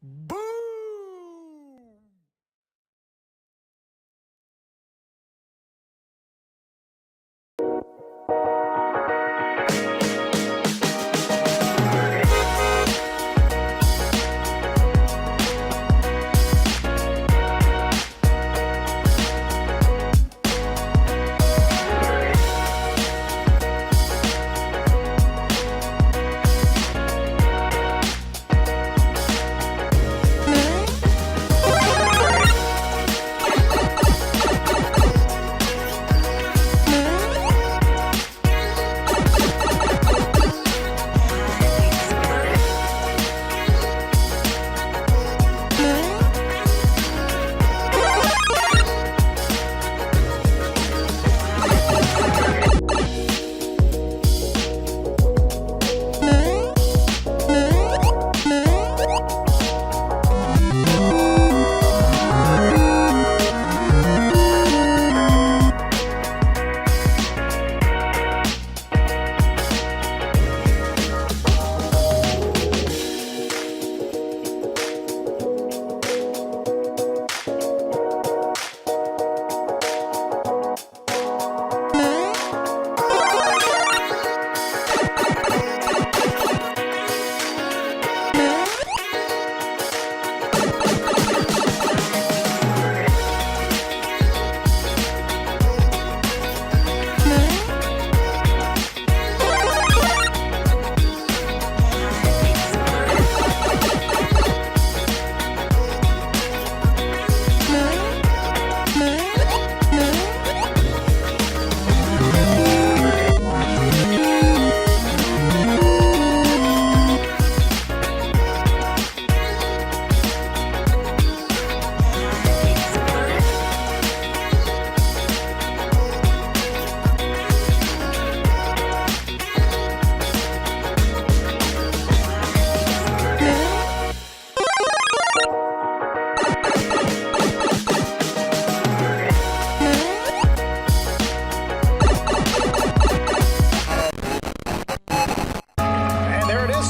Boom!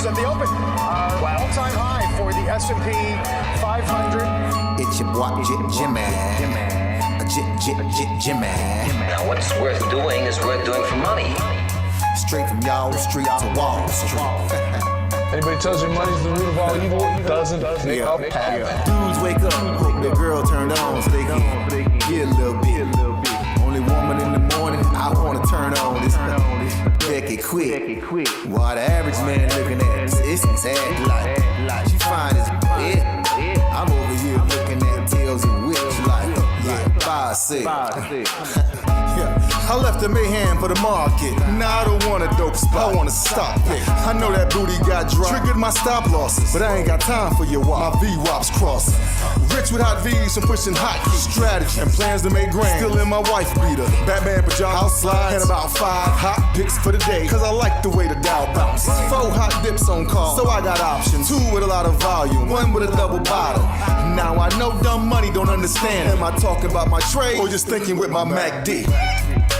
At the open, all-time high for the S&P 500. It's your boy Jimmy. Jimmy. Now what's worth doing is worth doing for money. Straight from y'all street to Wall Street. Anybody tells you money's the root of all evil, doesn't make up happen. Dudes wake up, hope the girl turned on so they can get a little bit. Only woman in the morning, I wanna turn on this. Deck it quick. While the average man looking at this sad like she fine as it. I'm over here looking at tails and whips like 5-6. I left the mayhem for the market. Now I don't want a dope spot, I want a stop pick. I know that booty got dropped, triggered my stop losses, but I ain't got time for your wop. My V-wops crossing. Rich with hot V's and pushing hot keys. Strategy and plans to make grand. Still in my wife beater, Batman pajamas, house slides, and about 5 hot picks for the day. Cause I like the way the Dow bounce. 4 hot dips on call, so I got options. 2 with a lot of volume, 1 with a double bottle. Now I know dumb money don't understand. Am I talking about my trade or just thinking with my MACD?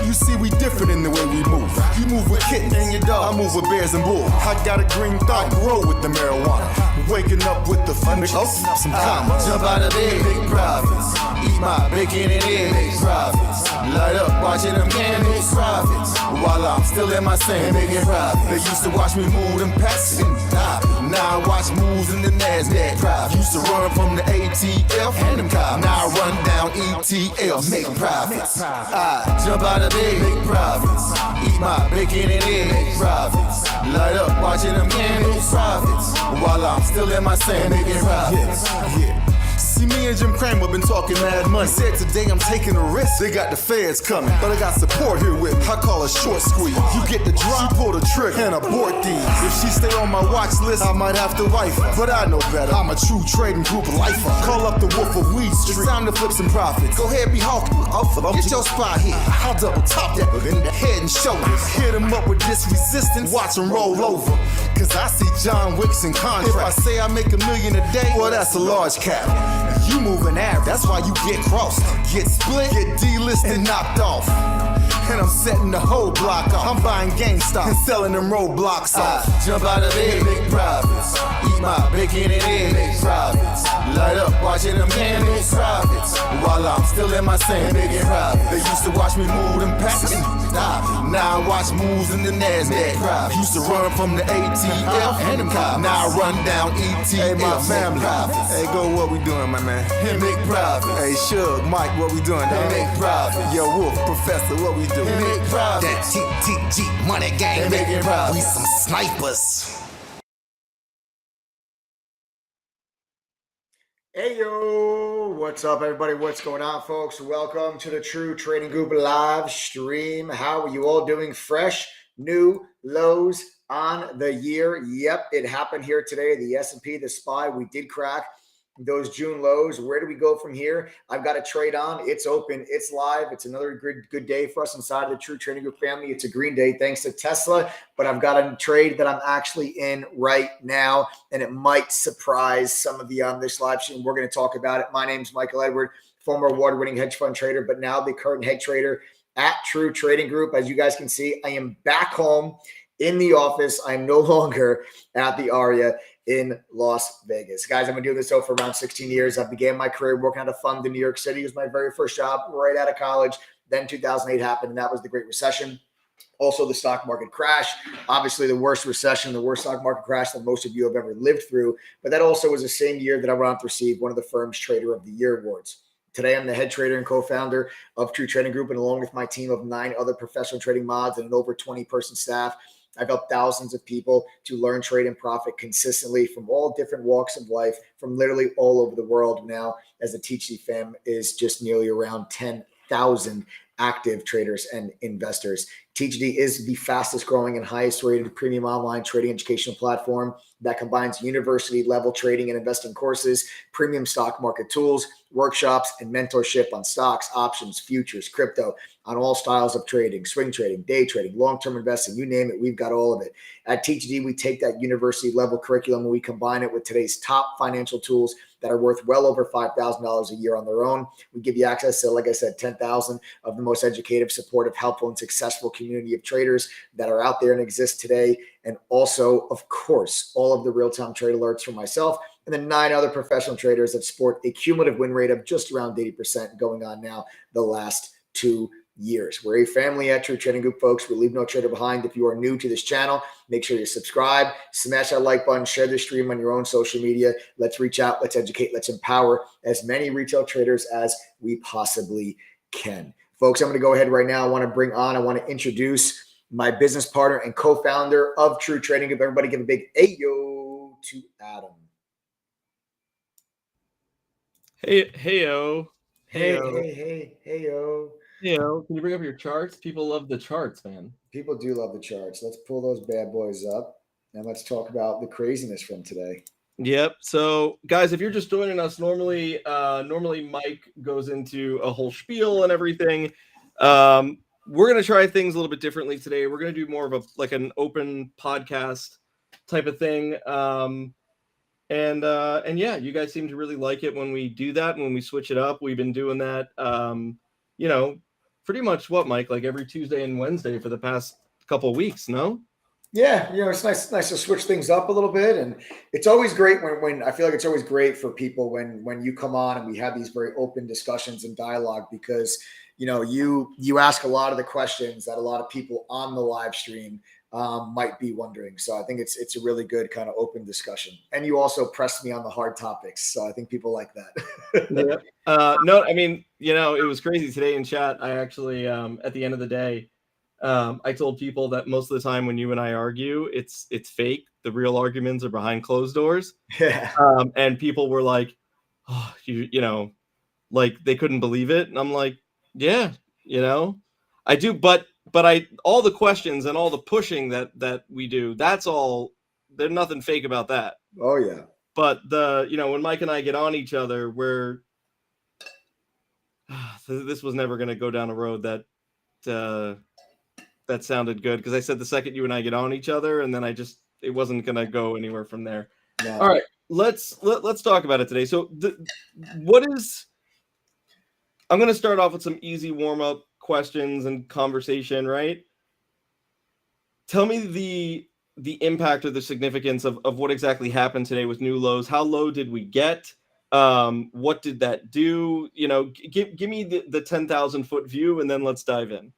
You see, we different in the way we move. You move with kittens and your dog, I move with bears and bulls. I got a green thumb, roll with the marijuana. Waking up with the thunder, some commas. Jump out of bed, big profits. Eat my bacon and eggs, big profits. Light up, watching them candles, profits. While I'm still in my sand, making profits. They used to watch me move them packs and now I watch moves in the NASDAQ. Profits. Used to run from the ATF and them cops. Now I run down ETL, make profits. I jump out of bed, make profits. Eat my bacon and eggs, make profits. Light up, watching them candles, profits. While I'm still in my sand, making profits. Yeah. See, me and Jim Cramer been talking mad money. Said today I'm taking a risk. They got the feds coming, but I got support here with me. I call a short squeeze. You get the drop, pull the trigger, and abort these. If she stay on my watch list, I might have to wife her. But I know better. I'm a true trading group lifer. Call up the Wolf of Weed Street. It's time to flip some profits. Go ahead, be hawking. Get your spot here. I'll double top that in the head and shoulders. Hit them up with this resistance. Watch them roll over. Cause I see John Wicks in contract. If I say I make $1 million a day, well, that's a large cap. You moving average, that's why you get crossed. Get split, get delisted, and knocked off. And I'm setting the whole block off. I'm buying GameStop and selling them roadblocks off. Jump out of bed, make profits. Eat my bacon making it in, make profits. Light up, watching them candles, profits. While I'm still in my sand, making profits. They used to watch me move them packs. Now I watch moves in the NASDAQ. Used to run from the ATF and them cops. Now I run down ETF. Hey, my family. Hey, go, what we doing, my man? Hey, make profits. Hey, Shug, Mike, what we doing? Hey, make profits. Yo, Wolf, Professor, what we doing? Hey, make profits. That TTG money gang, making profits. We some snipers. Hey yo, what's up everybody? What's going on, folks? Welcome to the True Trading Group live stream. How are you all doing? Fresh new lows on the year. Yep, it happened here today. The S&P, the SPY, we did crack those June lows. Where do we go from here? I've got a trade on. It's open. It's live. It's another good day for us inside the True Trading Group family. It's a green day thanks to Tesla, but I've got a trade that I'm actually in right now, and it might surprise some of you on this live stream. We're going to talk about it. My name's Michael Edward, former award-winning hedge fund trader, but now the current head trader at True Trading Group. As you guys can see, I am back home in the office. I'm no longer at the Aria in Las Vegas. Guys, I've been doing this for around 16 years. I began my career working at a fund in New York City. It was my very first job right out of college. Then 2008 happened, and that was the Great Recession. Also, the stock market crash. Obviously, the worst recession, the worst stock market crash that most of you have ever lived through. But that also was the same year that I went on to receive one of the firm's Trader of the Year awards. Today, I'm the head trader and co-founder of True Trading Group, and along with my team of 9 other professional trading mods and an over 20-person staff, I've helped thousands of people to learn, trade, and profit consistently from all different walks of life, from literally all over the world now, as the THD fam is just nearly around 10,000 active traders and investors. THD is the fastest growing and highest rated premium online trading educational platform that combines university level trading and investing courses, premium stock market tools, workshops, and mentorship on stocks, options, futures, crypto, on all styles of trading, swing trading, day trading, long-term investing, you name it, we've got all of it. At THD, we take that university level curriculum and we combine it with today's top financial tools that are worth well over $5,000 a year on their own. We give you access to, like I said, 10,000 of the most educative, supportive, helpful, and successful community of traders that are out there and exist today. And also, of course, all of the real-time trade alerts from myself and the 9 other professional traders that sport a cumulative win rate of just around 80% going on now the last 2 years. We're a family at True Trading Group, folks. We leave no trader behind. If you are new to this channel, make sure you subscribe, smash that like button, share the stream on your own social media. Let's reach out, let's educate, let's empower as many retail traders as we possibly can. Folks, I'm going to go ahead right now. I want to introduce my business partner and co-founder of True Trading Group. Everybody give a big ayo to Adam. Heyo. Heyo. Can you bring up your charts? People love the charts, man. People do love the charts. Let's pull those bad boys up and let's talk about the craziness from today. Yep. So, guys, if you're just joining us, normally Mike goes into a whole spiel and everything. We're gonna try things a little bit differently today. We're gonna do more of an open podcast type of thing. And yeah, you guys seem to really like it when we do that, and when we switch it up. We've been doing that, pretty much Mike, like every Tuesday and Wednesday for the past couple of weeks, no? Yeah, it's nice to switch things up a little bit, and it's always great when I feel like it's always great for people when you come on and we have these very open discussions and dialogue, because you ask a lot of the questions that a lot of people on the live stream might be wondering. So I think it's a really good kind of open discussion, and you also pressed me on the hard topics, so I think people like that. Yeah. No, I mean, it was crazy today in chat. I actually, at the end of the day, I told people that most of the time when you and I argue, it's fake. The real arguments are behind closed doors. Yeah. And people were like, oh, like they couldn't believe it. And I'm like, yeah, I do. But all the questions and all the pushing that we do, that's all, there's nothing fake about that. Oh yeah. But when Mike and I get on each other, this was never going to go down a road that sounded good, because I said the second you and I get on each other, and then it wasn't going to go anywhere from there. No. All right, let's talk about it today. So I'm going to start off with some easy warm-up questions and conversation, right? Tell me the impact or the significance of what exactly happened today with new lows. How low did we get? What did that do? Give me the 10,000 foot view, and then let's dive in.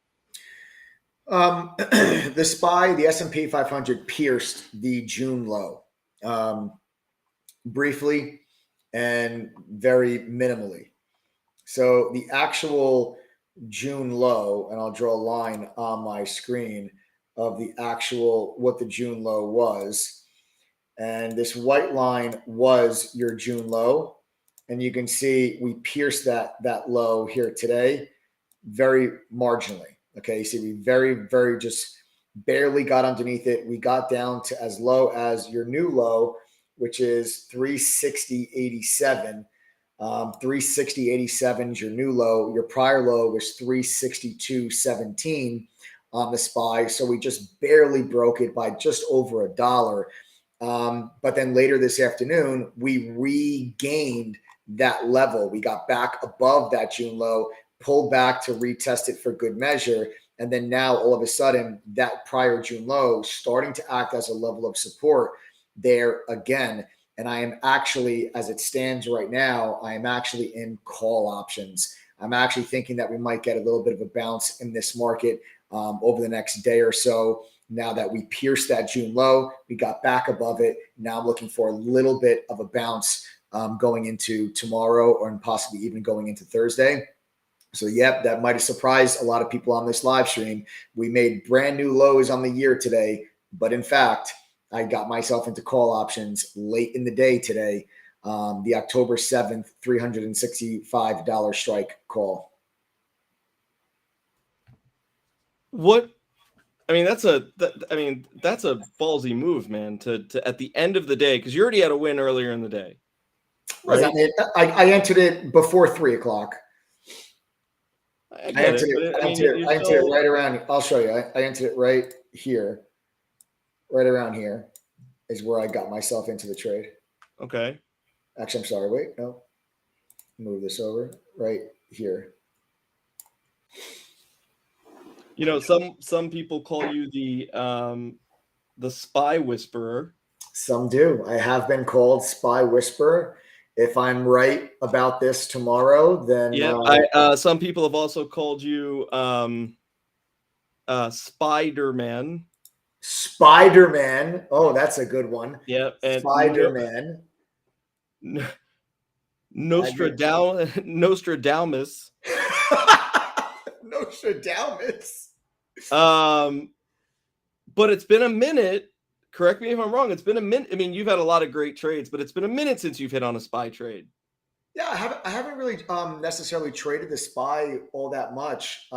The S&P 500 pierced the June low briefly and very minimally. So the actual June low, and I'll draw a line on my screen of the actual what the June low was. And this white line was your June low. And you can see we pierced that low here today very marginally. Okay, so we very just barely got underneath it. We got down to as low as your new low, which is 360.87. 360.87 is your new low. Your prior low was 362.17 on the SPY. So we just barely broke it by just over $1. But then later this afternoon, we regained that level. We got back above that June low, pulled back to retest it for good measure. And then now all of a sudden that prior June low starting to act as a level of support there again. And I am actually, as it stands right now, I am actually in call options. I'm actually thinking that we might get a little bit of a bounce in this market over the next day or so. Now that we pierced that June low, we got back above it. Now I'm looking for a little bit of a bounce going into tomorrow or possibly even going into Thursday. So, yep, that might have surprised a lot of people on this live stream. We made brand new lows on the year today, but in fact, I got myself into call options late in the day today, the October 7th, $365 strike call. That's a ballsy move, man, to at the end of the day, because you already had a win earlier in the day. Right. I entered it before 3 o'clock. I entered it right around. I'll show you. I entered it right here. Right around here is where I got myself into the trade. Okay. Actually, I'm sorry. Wait, no. Move this over right here. Some people call you the spy whisperer. Some do. I have been called spy whisperer. If I'm right about this tomorrow, then some people have also called you Spider-Man. Spider-Man. Oh, that's a good one. Yeah, and Spider-Man. Nostradamus. Nostradamus. But it's been a minute. Correct me if I'm wrong. It's been a minute. I mean, you've had a lot of great trades, but it's been a minute since you've hit on a SPY trade. Yeah, I haven't really necessarily traded the SPY all that much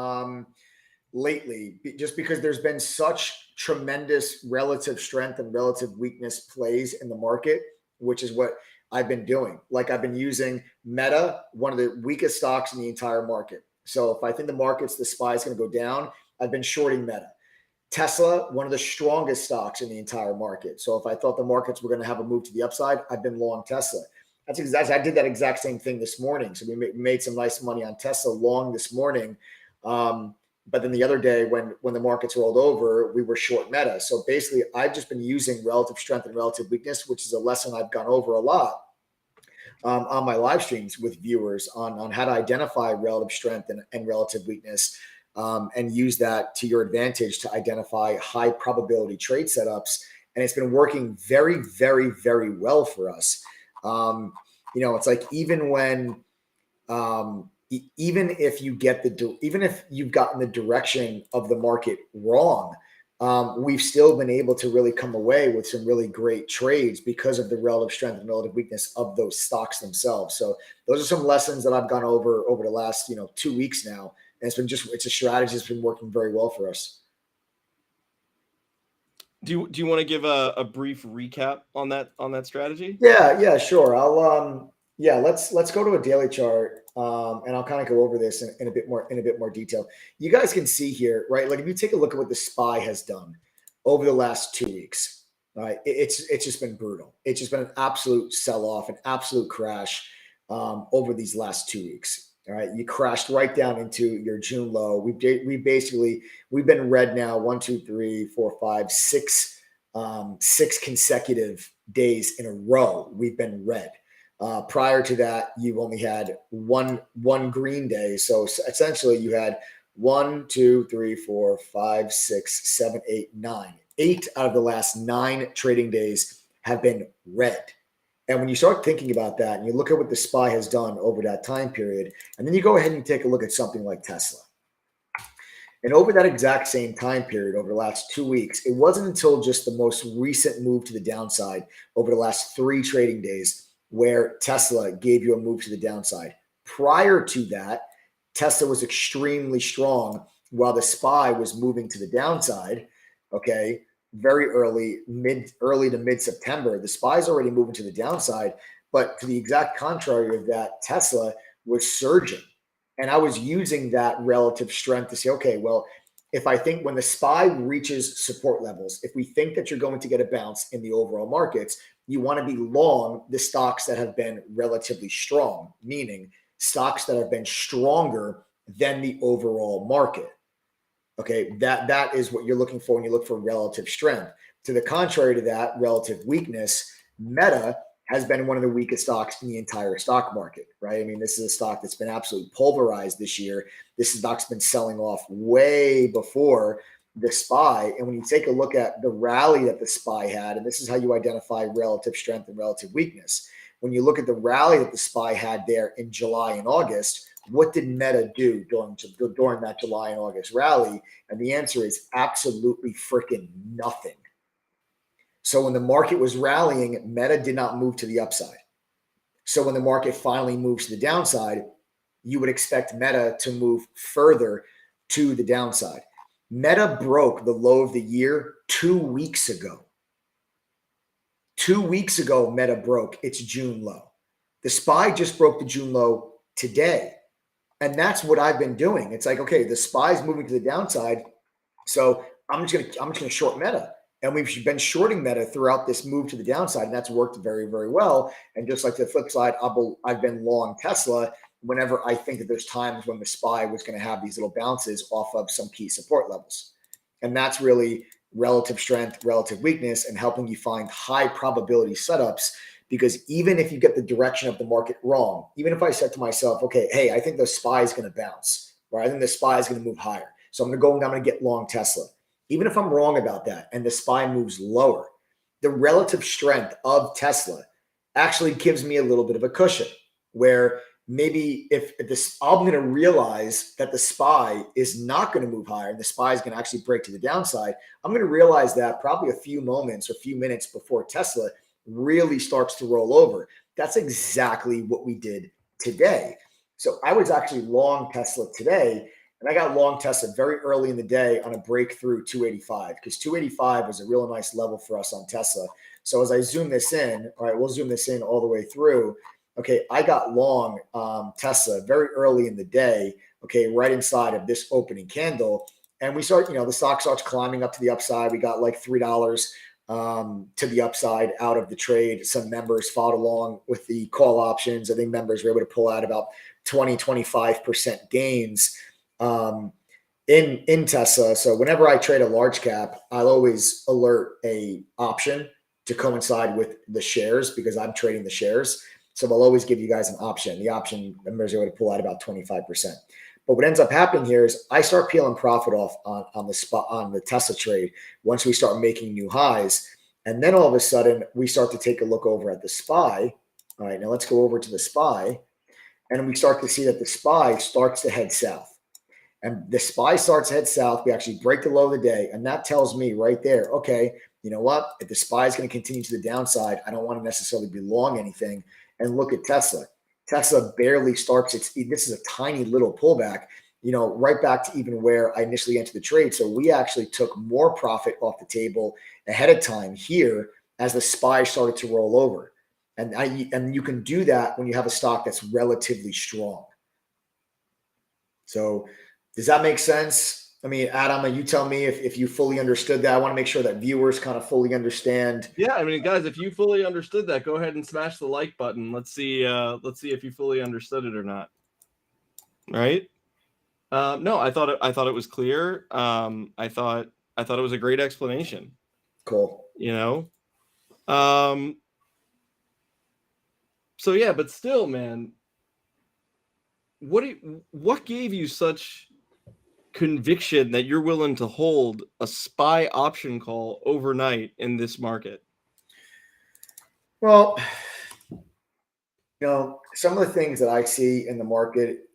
lately, just because there's been such tremendous relative strength and relative weakness plays in the market, which is what I've been doing. Like I've been using Meta, one of the weakest stocks in the entire market. So if I think the SPY is going to go down, I've been shorting Meta. Tesla, one of the strongest stocks in the entire market. So if I thought the markets were going to have a move to the upside, I've been long Tesla. I did that exact same thing this morning. So we made some nice money on Tesla long this morning. But then the other day when the markets rolled over, we were short Meta. So basically, I've just been using relative strength and relative weakness, which is a lesson I've gone over a lot on my live streams with viewers on how to identify relative strength and relative weakness. And use that to your advantage to identify high probability trade setups. And it's been working very, very, very well for us. It's like even if you've gotten the direction of the market wrong, we've still been able to really come away with some really great trades because of the relative strength and relative weakness of those stocks themselves. So those are some lessons that I've gone over the last 2 weeks now. And it's a strategy that's been working very well for us. Do you want to give a brief recap on that strategy? Yeah, sure. Let's go to a daily chart, and I'll kind of go over this in a bit more detail. You guys can see here, right? Like if you take a look at what the SPY has done over the last 2 weeks, right? It's just been brutal. It's just been an absolute sell-off, an absolute crash over these last 2 weeks. All right, you crashed right down into your June low. We've been red now 1, 2, 3, 4, 5, 6 6 consecutive days in a row we've been red. Prior to that, you've only had one green day. So essentially, you had 1, 2, 3, 4, 5, 6, 7, 8, 9. 8 out of the last 9 trading days have been red. And when you start thinking about that and you look at what the SPY has done over that time period, and then you go ahead and take a look at something like Tesla. And over that exact same time period, over the last 2 weeks, it wasn't until just the most recent move to the downside over the last 3 trading days where Tesla gave you a move to the downside. Prior to that, Tesla was extremely strong while the SPY was moving to the downside. Okay, very early to mid-September, the SPY is already moving to the downside. But to the exact contrary of that, Tesla was surging. And I was using that relative strength to say, okay, well, if I think when the SPY reaches support levels, if we think that you're going to get a bounce in the overall markets, you want to be long the stocks that have been relatively strong, meaning stocks that have been stronger than the overall market. Okay, that is what you're looking for when you look for relative strength. To the contrary to that, relative weakness, Meta has been one of the weakest stocks in the entire stock market, right? I mean, this is a stock that's been absolutely pulverized this year. This stock's been selling off way before the SPY. And when you take a look at the rally that the SPY had, and this is how you identify relative strength and relative weakness. When you look at the rally that the SPY had there in July and August, what did Meta do during that July and August rally? And the answer is absolutely freaking nothing. So when the market was rallying, Meta did not move to the upside. So when the market finally moves to the downside, you would expect Meta to move further to the downside. Meta broke the low of the year 2 weeks ago. 2 weeks ago, Meta broke its June low. The SPY just broke the June low today. And that's what I've been doing. It's like, okay, the SPY is moving to the downside. So I'm just gonna short Meta. And we've been shorting Meta throughout this move to the downside, and that's worked very, very well. And just like the flip side, I've been long Tesla whenever I think that there's times when the SPY was going to have these little bounces off of some key support levels. And that's really relative strength, relative weakness, and helping you find high probability setups. Because even if you get the direction of the market wrong, even if I said to myself, okay, hey, I think the SPY is going to bounce, or I think the SPY is going to move higher, so I'm going to get long Tesla. Even if I'm wrong about that and the SPY moves lower, the relative strength of Tesla actually gives me a little bit of a cushion where maybe if this, I'm going to realize that the SPY is not going to move higher and the SPY is going to actually break to the downside. I'm going to realize that probably a few moments or a few minutes before Tesla really starts to roll over. That's exactly what we did today. So I was actually long Tesla today. And I got long Tesla very early in the day on a breakthrough 285 because 285 was a real nice level for us on Tesla. So as I zoom this in, all right, we'll zoom this in all the way through. Okay, I got long Tesla very early in the day, okay, right inside of this opening candle. And we start, the stock starts climbing up to the upside. We got like $3 to the upside out of the trade. Some members followed along with the call options. I think members were able to pull out about 20-25% gains in Tesla. So whenever I trade a large cap, I'll always alert a option to coincide with the shares because I'm trading the shares. So I'll always give you guys an option. The option members are able to pull out about 25%. But what ends up happening here is I start peeling profit off on the Tesla trade once we start making new highs. And then all of a sudden we start to take a look over at the SPY. All right, now let's go over to the SPY. And we start to see that the SPY starts to head south. And the SPY starts to head south. We actually break the low of the day. And that tells me right there, okay, you know what? If the SPY is going to continue to the downside, I don't want to necessarily be long anything. And look at Tesla. Tesla barely starts this is a tiny little pullback, right back to even where I initially entered the trade. So we actually took more profit off the table ahead of time here as the SPY started to roll over. And you can do that when you have a stock that's relatively strong. So does that make sense? I mean, Adam, you tell me if you fully understood that. I want to make sure that viewers kind of fully understand. Yeah, I mean, guys, if you fully understood that, go ahead and smash the like button. Let's see if you fully understood it or not. Right? No, I thought it was clear. I thought it was a great explanation. Cool. you know? So yeah, but still, man, what gave you such conviction that you're willing to hold a SPY option call overnight in this market? Well, some of the things that I see in the market,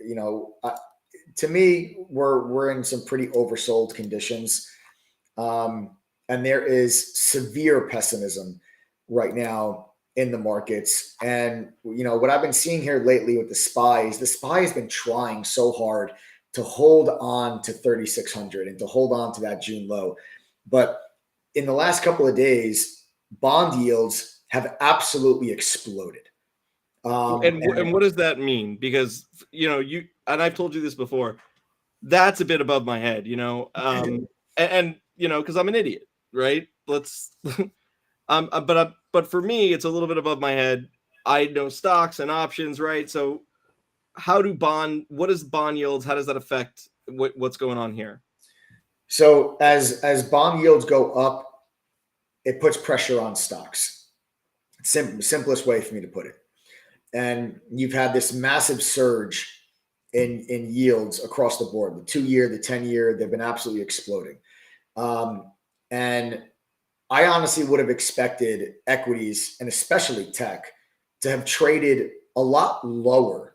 to me, we're in some pretty oversold conditions, and there is severe pessimism right now in the markets. And what I've been seeing here lately with the SPY has been trying so hard to hold on to 3,600 and to hold on to that June low, but in the last couple of days, bond yields have absolutely exploded. And what does that mean? Because you and I've told you this before. That's a bit above my head, and because I'm an idiot, right? Let's, but for me, it's a little bit above my head. I know stocks and options, right? So, what is bond yields? How does that affect what's going on here? So, as bond yields go up, it puts pressure on stocks. Simplest way for me to put it. And you've had this massive surge in yields across the board. The 2-year, the 10-year, they've been absolutely exploding. And I honestly would have expected equities, and especially tech, to have traded a lot lower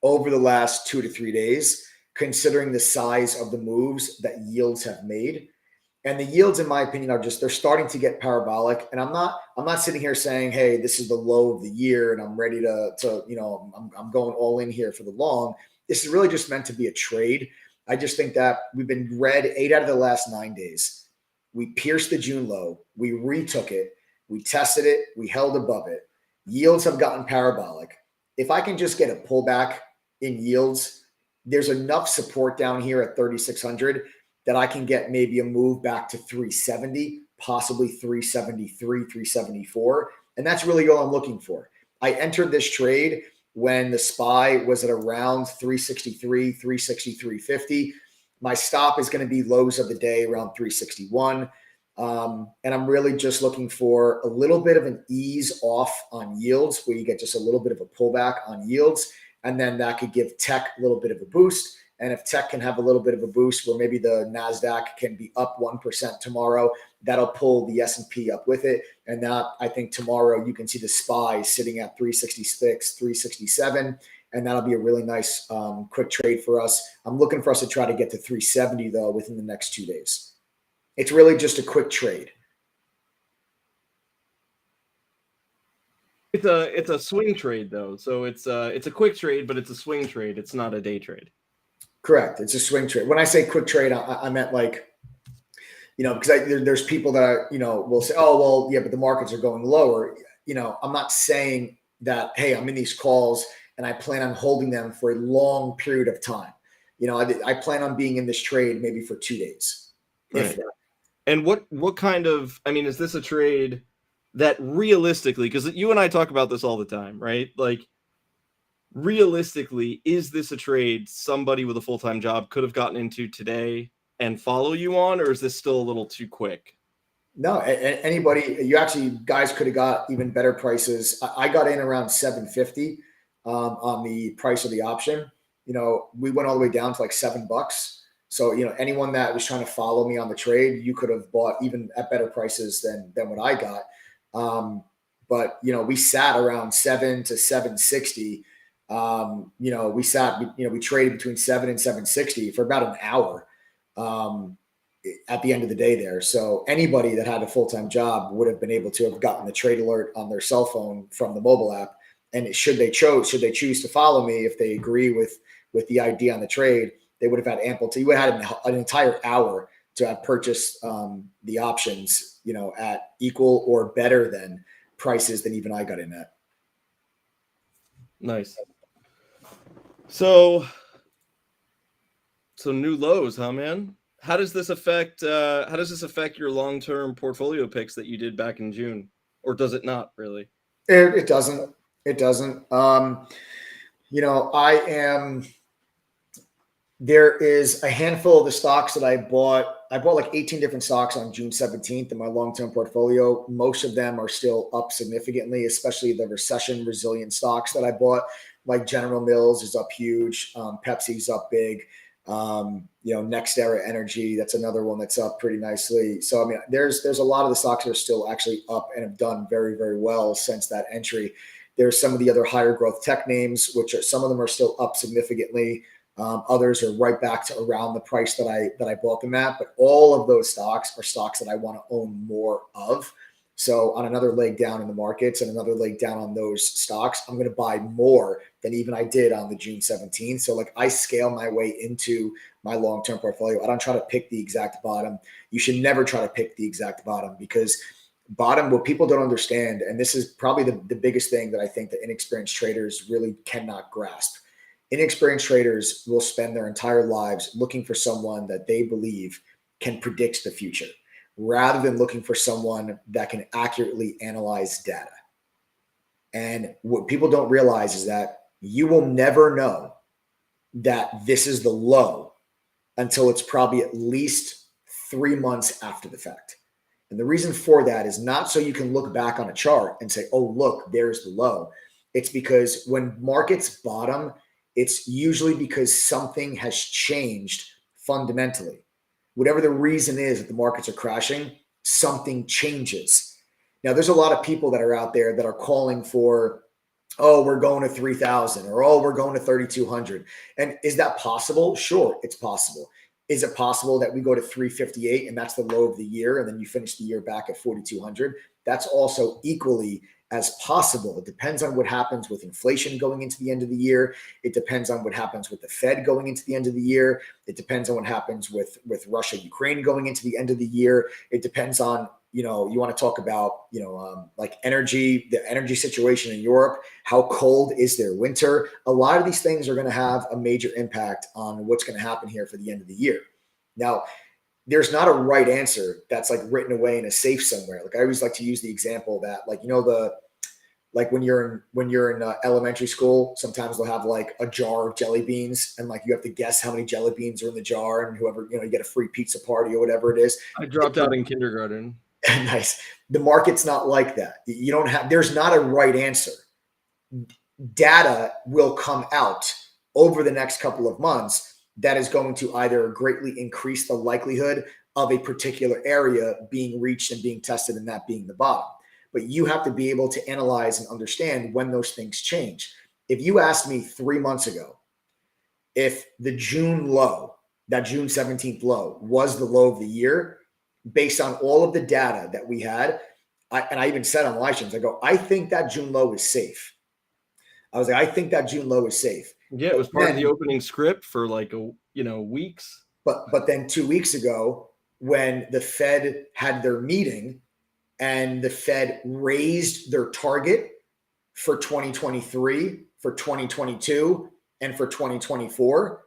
over the last 2 to 3 days, considering the size of the moves that yields have made. And the yields, in my opinion, they're starting to get parabolic. And I'm not sitting here saying, hey, this is the low of the year and I'm ready to I'm going all in here for the long. This is really just meant to be a trade. I just think that we've been red 8 out of the last 9 days. We pierced the June low. We retook it. We tested it. We held above it. Yields have gotten parabolic. If I can just get a pullback in yields, there's enough support down here at 3,600 that I can get maybe a move back to 370, possibly 373, 374. And that's really all I'm looking for. I entered this trade when the SPY was at around 363, 363.50. My stop is going to be lows of the day around 361. And I'm really just looking for a little bit of an ease off on yields where you get just a little bit of a pullback on yields. And then that could give tech a little bit of a boost. And if tech can have a little bit of a boost where maybe the NASDAQ can be up 1% tomorrow, that'll pull the S&P up with it. And that, I think tomorrow you can see the SPY sitting at 366, 367. And that'll be a really nice quick trade for us. I'm looking for us to try to get to 370 though within the next 2 days. It's really just a quick trade. It's a swing trade though. So it's a quick trade, but it's a swing trade. It's not a day trade. Correct. It's a swing trade. When I say quick trade, I meant like, because there's people that, will say, oh, well, yeah, but the markets are going lower. I'm not saying that, hey, I'm in these calls and I plan on holding them for a long period of time. I plan on being in this trade maybe for 2 days. Right. And what kind of, is this a trade that realistically, because you and I talk about this all the time, right? Like, realistically, is this a trade somebody with a full-time job could have gotten into today and follow you on, or is this still a little too quick? No, anybody, guys could have got even better prices. I got in around 750 on the price of the option. We went all the way down to like $7. So, anyone that was trying to follow me on the trade, you could have bought even at better prices than what I got. But, we sat around 7 to 760. We traded between 7 and 760 for about an hour at the end of the day there. So anybody that had a full-time job would have been able to have gotten the trade alert on their cell phone from the mobile app. And should they choose to follow me, if they agree with the idea on the trade, they would have had ample time. You would have had an entire hour to have purchased the options, at equal or better than prices than even I got in at. Nice. So new lows, huh, man? How does this affect your long-term portfolio picks that you did back in June, or does it not really? It doesn't. There is a handful of the stocks that I bought bought like 18 different stocks on June 17th in my long-term portfolio. Most of them are still up significantly, especially the recession resilient stocks that I bought. Like General Mills is up huge. Pepsi's up big. NextEra Energy, that's another one that's up pretty nicely. So, I mean, there's a lot of the stocks that are still actually up and have done very, very well since that entry. There's some of the other higher growth tech names, which are, some of them are still up significantly. Others are right back to around the price that I bought them at. But all of those stocks are stocks that I want to own more of. So on another leg down in the markets and another leg down on those stocks, I'm going to buy more than even I did on the June 17th. So like I scale my way into my long-term portfolio. I don't try to pick the exact bottom. You should never try to pick the exact bottom, because bottom, what people don't understand, and this is probably the biggest thing that I think that inexperienced traders really cannot grasp. Inexperienced traders will spend their entire lives looking for someone that they believe can predict the future, rather than looking for someone that can accurately analyze data. And what people don't realize is that you will never know that this is the low until it's probably at least 3 months after the fact. And the reason for that is not so you can look back on a chart and say, oh, look, there's the low. It's because when markets bottom, it's usually because something has changed fundamentally. Whatever the reason is that the markets are crashing, something changes. Now, there's a lot of people that are out there that are calling for, oh, we're going to 3,000, or oh, we're going to 3,200. And is that possible? Sure, it's possible. Is it possible that we go to 358 and that's the low of the year, and then you finish the year back at 4,200? That's also equally as possible. It depends on what happens with inflation going into the end of the year. It depends on what happens with the Fed going into the end of the year. It depends on what happens with Russia, Ukraine going into the end of the year. It depends on, you want to talk about, like energy, the energy situation in Europe. How cold is their winter? A lot of these things are going to have a major impact on what's going to happen here for the end of the year. Now, there's not a right answer that's like written away in a safe somewhere. Like I always like to use the example that, like, like when you're in elementary school, sometimes they'll have like a jar of jelly beans, and like you have to guess how many jelly beans are in the jar, and whoever, you get a free pizza party or whatever it is. I dropped out in kindergarten. Nice. The market's not like that. There's not a right answer. Data will come out over the next couple of months that is going to either greatly increase the likelihood of a particular area being reached and being tested, and that being the bottom. But you have to be able to analyze and understand when those things change. If you asked me 3 months ago if the June low, that June 17th low, was the low of the year, based on all of the data that we had, I even said on live streams, I go, I think that June low is safe. I was like, I think that June low is safe. Yeah, it was part of the opening script for like weeks. But then 2 weeks ago, when the Fed had their meeting and the Fed raised their target for 2023, for 2022, and for 2024,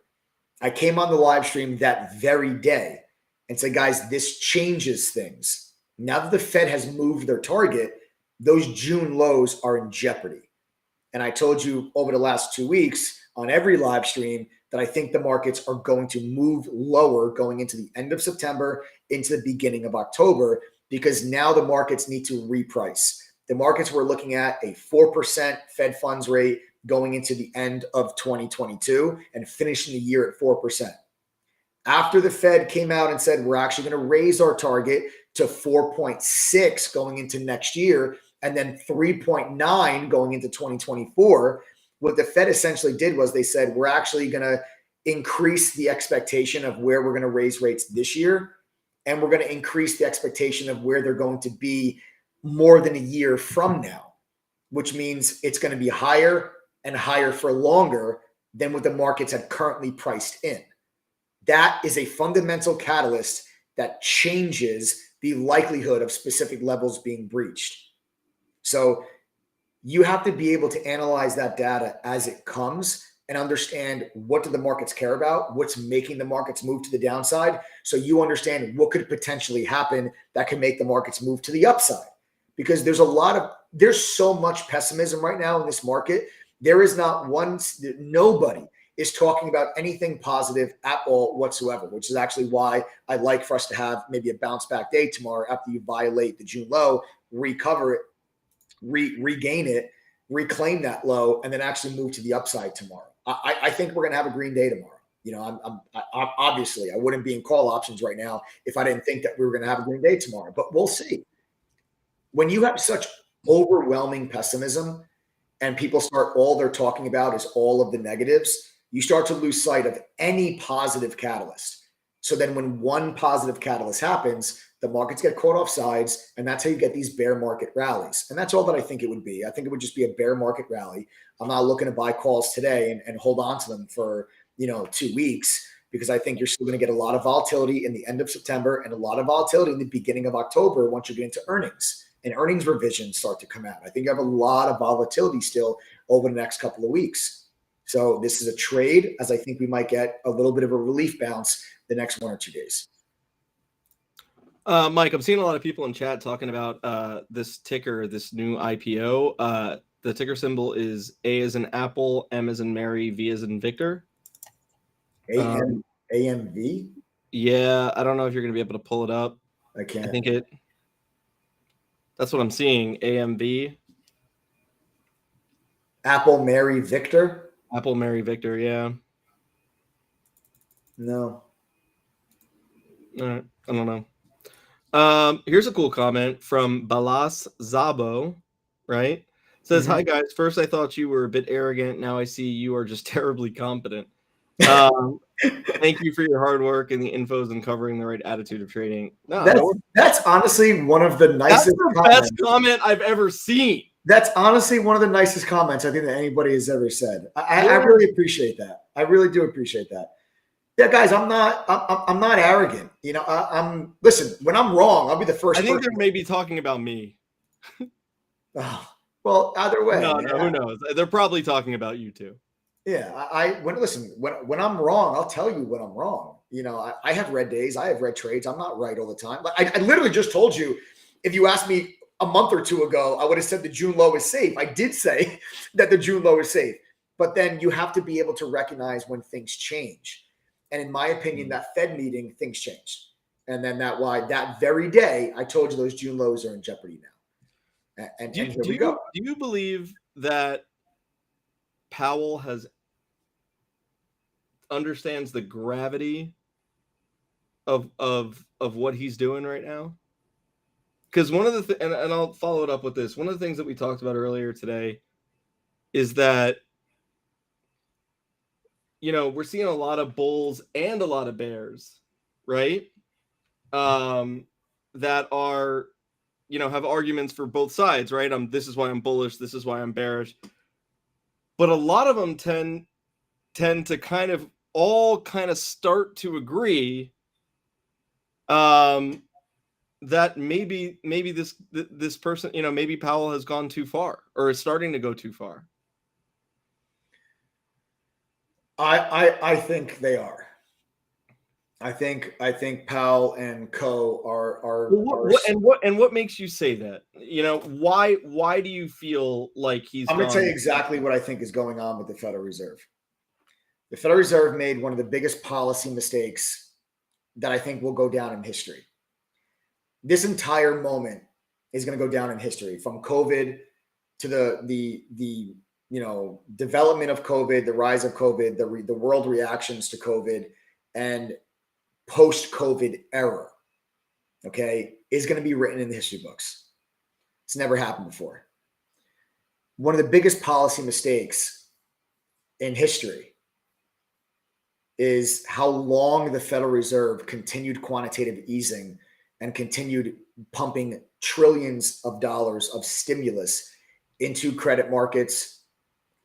I came on the live stream that very day and said, guys, this changes things. Now that the Fed has moved their target, those June lows are in jeopardy. And I told you over the last 2 weeks on every live stream that I think the markets are going to move lower going into the end of September, into the beginning of October, because now the markets need to reprice. The markets were looking at a 4% Fed funds rate going into the end of 2022 and finishing the year at 4%. After the Fed came out and said, we're actually going to raise our target to 4.6 going into next year, and then 3.9 going into 2024, what the Fed essentially did was they said, we're actually going to increase the expectation of where we're going to raise rates this year, and we're going to increase the expectation of where they're going to be more than a year from now, which means it's going to be higher and higher for longer than what the markets had currently priced in. That is a fundamental catalyst that changes the likelihood of specific levels being breached. So you have to be able to analyze that data as it comes and understand, what do the markets care about? What's making the markets move to the downside? So you understand what could potentially happen that can make the markets move to the upside. Because there's so much pessimism right now in this market. There is not nobody is talking about anything positive at all whatsoever, which is actually why I'd like for us to have maybe a bounce back day tomorrow after you violate the June low, recover it, regain it, reclaim that low, and then actually move to the upside tomorrow. I think we're going to have a green day tomorrow. You know, I obviously I wouldn't be in call options right now if I didn't think that we were going to have a green day tomorrow, but we'll see. When you have such overwhelming pessimism and people start, all they're talking about is all of the negatives, you start to lose sight of any positive catalyst. So then when one positive catalyst happens, the markets get caught off sides, and that's how you get these bear market rallies. And that's all that I think it would be. I think it would just be a bear market rally. I'm not looking to buy calls today and hold on to them for 2 weeks, because I think you're still going to get a lot of volatility in the end of September and a lot of volatility in the beginning of October once you get into earnings and earnings revisions start to come out. I think you have a lot of volatility still over the next couple of weeks. So this is a trade, as I think we might get a little bit of a relief bounce the next 1 or 2 days. Mike, I'm seeing a lot of people in chat talking about this ticker, this new IPO. The ticker symbol is A as in Apple, M as in Mary, V as in Victor. AMV? Yeah, I don't know if you're going to be able to pull it up. I can't. I think that's what I'm seeing. AMV. Apple, Mary, Victor? Apple, Mary, Victor, yeah. No. All right. I don't know. Here's a cool comment from Balas Zabo, right? It says, Hi guys, first I thought you were a bit arrogant. Now I see you are just terribly competent. Thank you for your hard work and the infos and covering the right attitude of trading. No, that's honestly one of the nicest best comment I've ever seen. That's honestly one of the nicest comments I think that anybody has ever said. I really appreciate that. I really do appreciate that. Yeah, guys, I'm not arrogant. Listen, when I'm wrong, I'll be the first. I think they're maybe talking about me. Oh, well, either way. No, who knows? They're probably talking about you too. Yeah, when I'm wrong, I'll tell you when I'm wrong. I have red days, I have red trades. I'm not right all the time. But I literally just told you, if you asked me a month or two ago, I would have said the June low is safe. I did say that the June low is safe, but then you have to be able to recognize when things change. And in my opinion, that Fed meeting, things changed. And then that very day, I told you those June lows are in jeopardy now. And here we go. Do you believe that Powell understands the gravity of what he's doing right now? Because one of the and I'll follow it up with this. One of the things that we talked about earlier today is that we're seeing a lot of bulls and a lot of bears, right? That are have arguments for both sides, right? This is why I'm bullish. This is why I'm bearish. But a lot of them tend to kind of start to agree that maybe this person, maybe Powell has gone too far or is starting to go too far. I think they are. I think Powell and Co are what makes you say that? Why do you feel like he's? I'm going to tell you exactly what I think is going on with the Federal Reserve. The Federal Reserve made one of the biggest policy mistakes that I think will go down in history. This entire moment is going to go down in history, from COVID to the development of COVID, the rise of COVID, the world reactions to COVID, and post-COVID era, okay, is going to be written in the history books. It's never happened before. One of the biggest policy mistakes in history is how long the Federal Reserve continued quantitative easing and continued pumping trillions of dollars of stimulus into credit markets,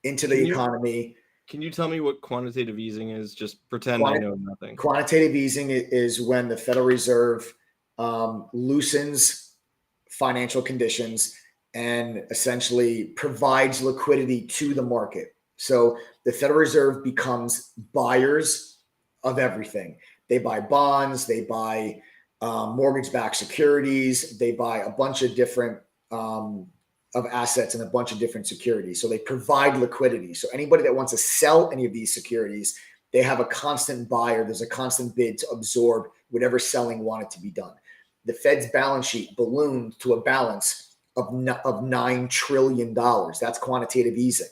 into the economy. Can you tell me what quantitative easing is? Just pretend I know nothing. Quantitative easing is when the Federal Reserve loosens financial conditions and essentially provides liquidity to the market. So the Federal Reserve becomes buyers of everything. They buy bonds, they buy mortgage-backed securities, they buy a bunch of different of assets in a bunch of different securities. So they provide liquidity. So anybody that wants to sell any of these securities, they have a constant buyer. There's a constant bid to absorb whatever selling wanted to be done. The Fed's balance sheet ballooned to a balance of $9 trillion. That's quantitative easing.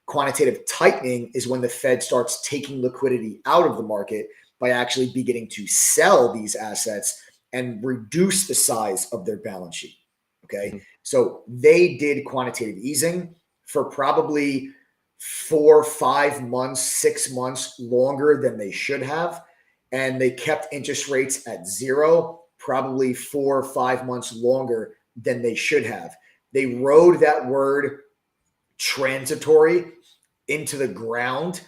Quantitative tightening is when the Fed starts taking liquidity out of the market by actually beginning to sell these assets and reduce the size of their balance sheet. Okay. So they did quantitative easing for probably 4, 5 months, 6 months longer than they should have. And they kept interest rates at zero, probably 4 or 5 months longer than they should have. They rode that word transitory into the ground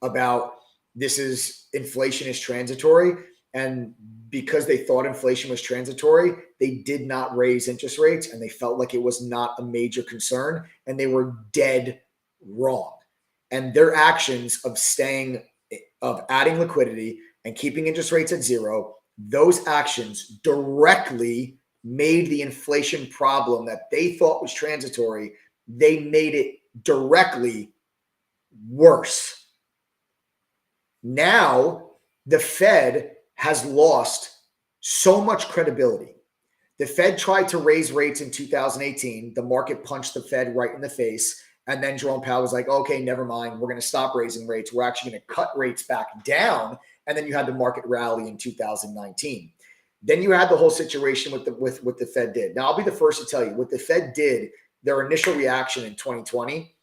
about inflation is transitory. And because they thought inflation was transitory, they did not raise interest rates, and they felt like it was not a major concern, and they were dead wrong. And their actions of adding liquidity and keeping interest rates at zero, those actions directly made the inflation problem that they thought was transitory, they made it directly worse. Now the Fed has lost so much credibility. The Fed tried to raise rates in 2018. The market punched the Fed right in the face. And then Jerome Powell was like, okay, never mind. We're going to stop raising rates. We're actually going to cut rates back down. And then you had the market rally in 2019. Then you had the whole situation with what the Fed did. Now, I'll be the first to tell you what the Fed did. Their initial reaction in 2020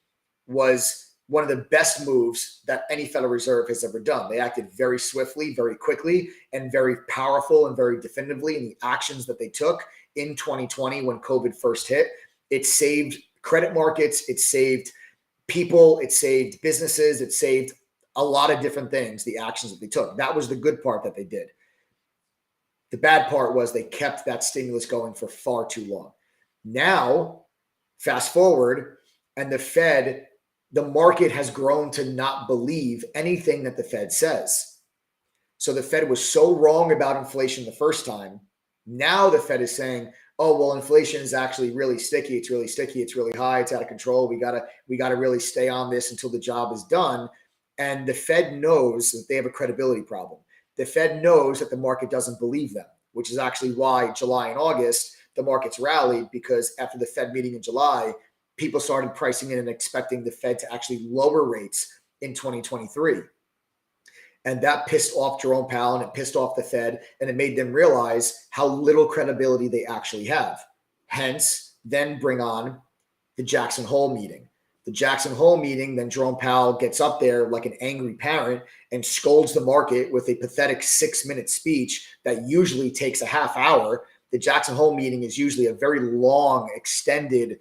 was one of the best moves that any Federal Reserve has ever done. They acted very swiftly, very quickly, and very powerful and very definitively in the actions that they took in 2020 when COVID first hit. It saved credit markets, it saved people, it saved businesses, it saved a lot of different things, the actions that they took. That was the good part that they did. The bad part was they kept that stimulus going for far too long. Now, fast forward, and the market has grown to not believe anything that the Fed says. So the Fed was so wrong about inflation the first time. Now the Fed is saying, oh, well, inflation is actually really sticky. It's really sticky. It's really high. It's out of control. We gotta really stay on this until the job is done. And the Fed knows that they have a credibility problem. The Fed knows that the market doesn't believe them, which is actually why July and August, the markets rallied, because after the Fed meeting in July, people started pricing in and expecting the Fed to actually lower rates in 2023. And that pissed off Jerome Powell, and it pissed off the Fed, and it made them realize how little credibility they actually have. Hence, then bring on the Jackson Hole meeting. The Jackson Hole meeting, then Jerome Powell gets up there like an angry parent and scolds the market with a pathetic 6-minute speech that usually takes a half hour. The Jackson Hole meeting is usually a very long, extended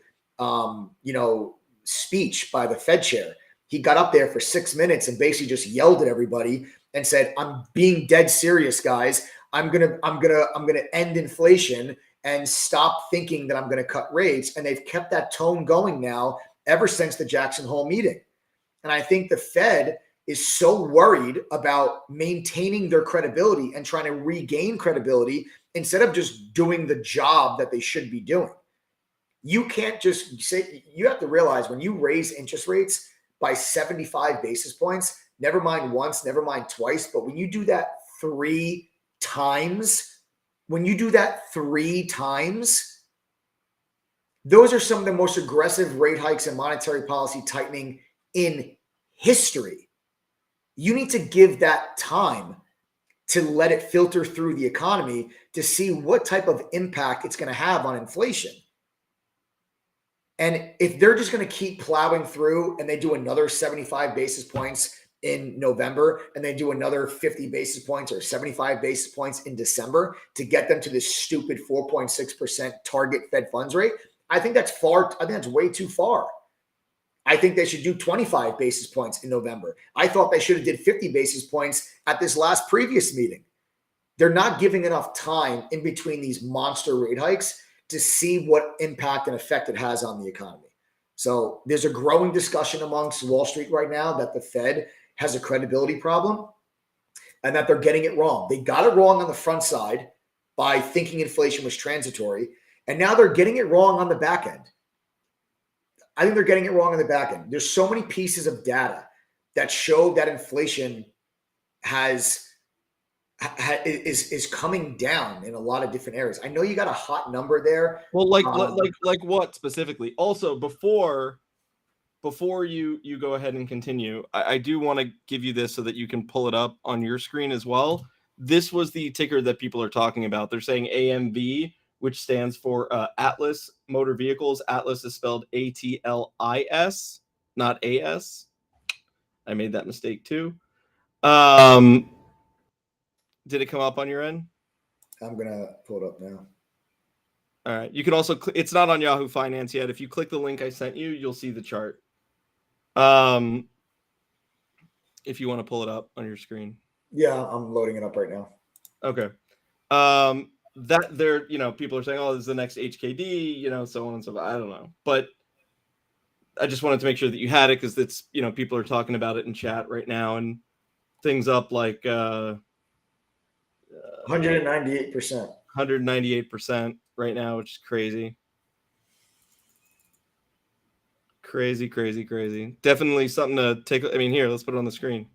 speech by the Fed chair. He got up there for 6 minutes and basically just yelled at everybody and said, I'm being dead serious, guys. I'm gonna end inflation and stop thinking that I'm gonna cut rates. And they've kept that tone going now ever since the Jackson Hole meeting. And I think the Fed is so worried about maintaining their credibility and trying to regain credibility instead of just doing the job that they should be doing. You can't just say, you have to realize when you raise interest rates by 75 basis points, never mind once, never mind twice, but when you do that 3 times, those are some of the most aggressive rate hikes and monetary policy tightening in history. You need to give that time to let it filter through the economy to see what type of impact it's going to have on inflation. And if they're just going to keep plowing through and they do another 75 basis points in November and they do another 50 basis points or 75 basis points in December to get them to this stupid 4.6% target Fed funds rate, I think that's way too far. I think they should do 25 basis points in November. I thought they should have did 50 basis points at this last previous meeting. They're not giving enough time in between these monster rate hikes to see what impact and effect it has on the economy. So there's a growing discussion amongst Wall Street right now that the Fed has a credibility problem and that they're getting it wrong. They got it wrong on the front side by thinking inflation was transitory, and now they're getting it wrong on the back end. I think they're getting it wrong in the back end. There's so many pieces of data that show that inflation is coming down in a lot of different areas. I know you got a hot number there. Well, like what specifically? Also, before you go ahead and continue, I do want to give you this so that you can pull it up on your screen as well. This was the ticker that people are talking about. They're saying AMV, which stands for Atlas Motor Vehicles. Atlas is spelled ATLIS, not AS. I made that mistake too. Did it come up on your end? I'm going to pull it up now. All right. You can also it's not on Yahoo Finance yet. If you click the link I sent you, you'll see the chart. If you want to pull it up on your screen. Yeah, I'm loading it up right now. Okay. That there, people are saying, oh, this is the next HKD, so on and so forth. I don't know. But I just wanted to make sure that you had it because it's, people are talking about it in chat right now and things up like 198%. 198% right now, which is crazy. Crazy. Definitely something to take. I mean, here, let's put it on the screen.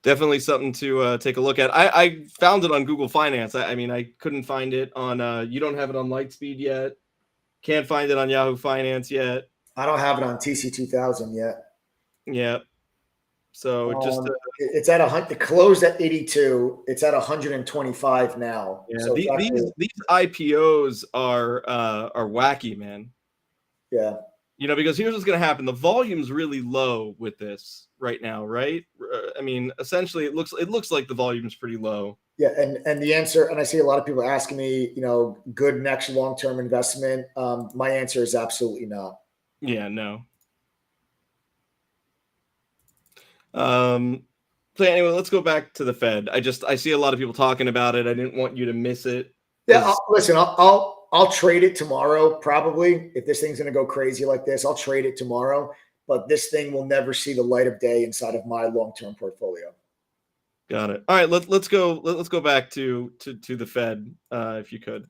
Definitely something to take a look at. I found it on Google Finance. I couldn't find it on, you don't have it on Lightspeed yet. Can't find it on Yahoo Finance yet. I don't have it on TC2000 yet. Yeah. So it's at it closed at 82. It's at 125 now. Yeah, so these IPOs are wacky, man. Yeah. Because here's what's going to happen. The volume's really low with this right now, right? Essentially, it looks like the volume's pretty low. Yeah, and the answer, and I see a lot of people asking me, good next long-term investment. My answer is absolutely not. Yeah, no. So anyway, let's go back to the Fed. I see a lot of people talking about it. I didn't want you to miss it. Yeah, I'll trade it tomorrow, probably. If this thing's going to go crazy like this, I'll trade it tomorrow. But this thing will never see the light of day inside of my long-term portfolio. Got it. All right, let's go back to the Fed, if you could.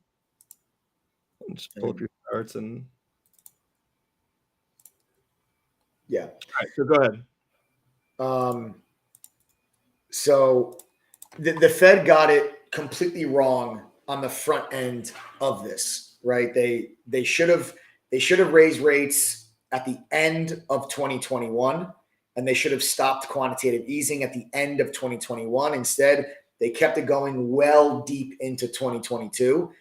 Just pull up your charts and. Yeah. All right, so go ahead. So the Fed got it completely wrong on the front end of this, right? They should have raised rates at the end of 2021, and they should have stopped quantitative easing at the end of 2021. Instead, they kept it going well deep into 2022.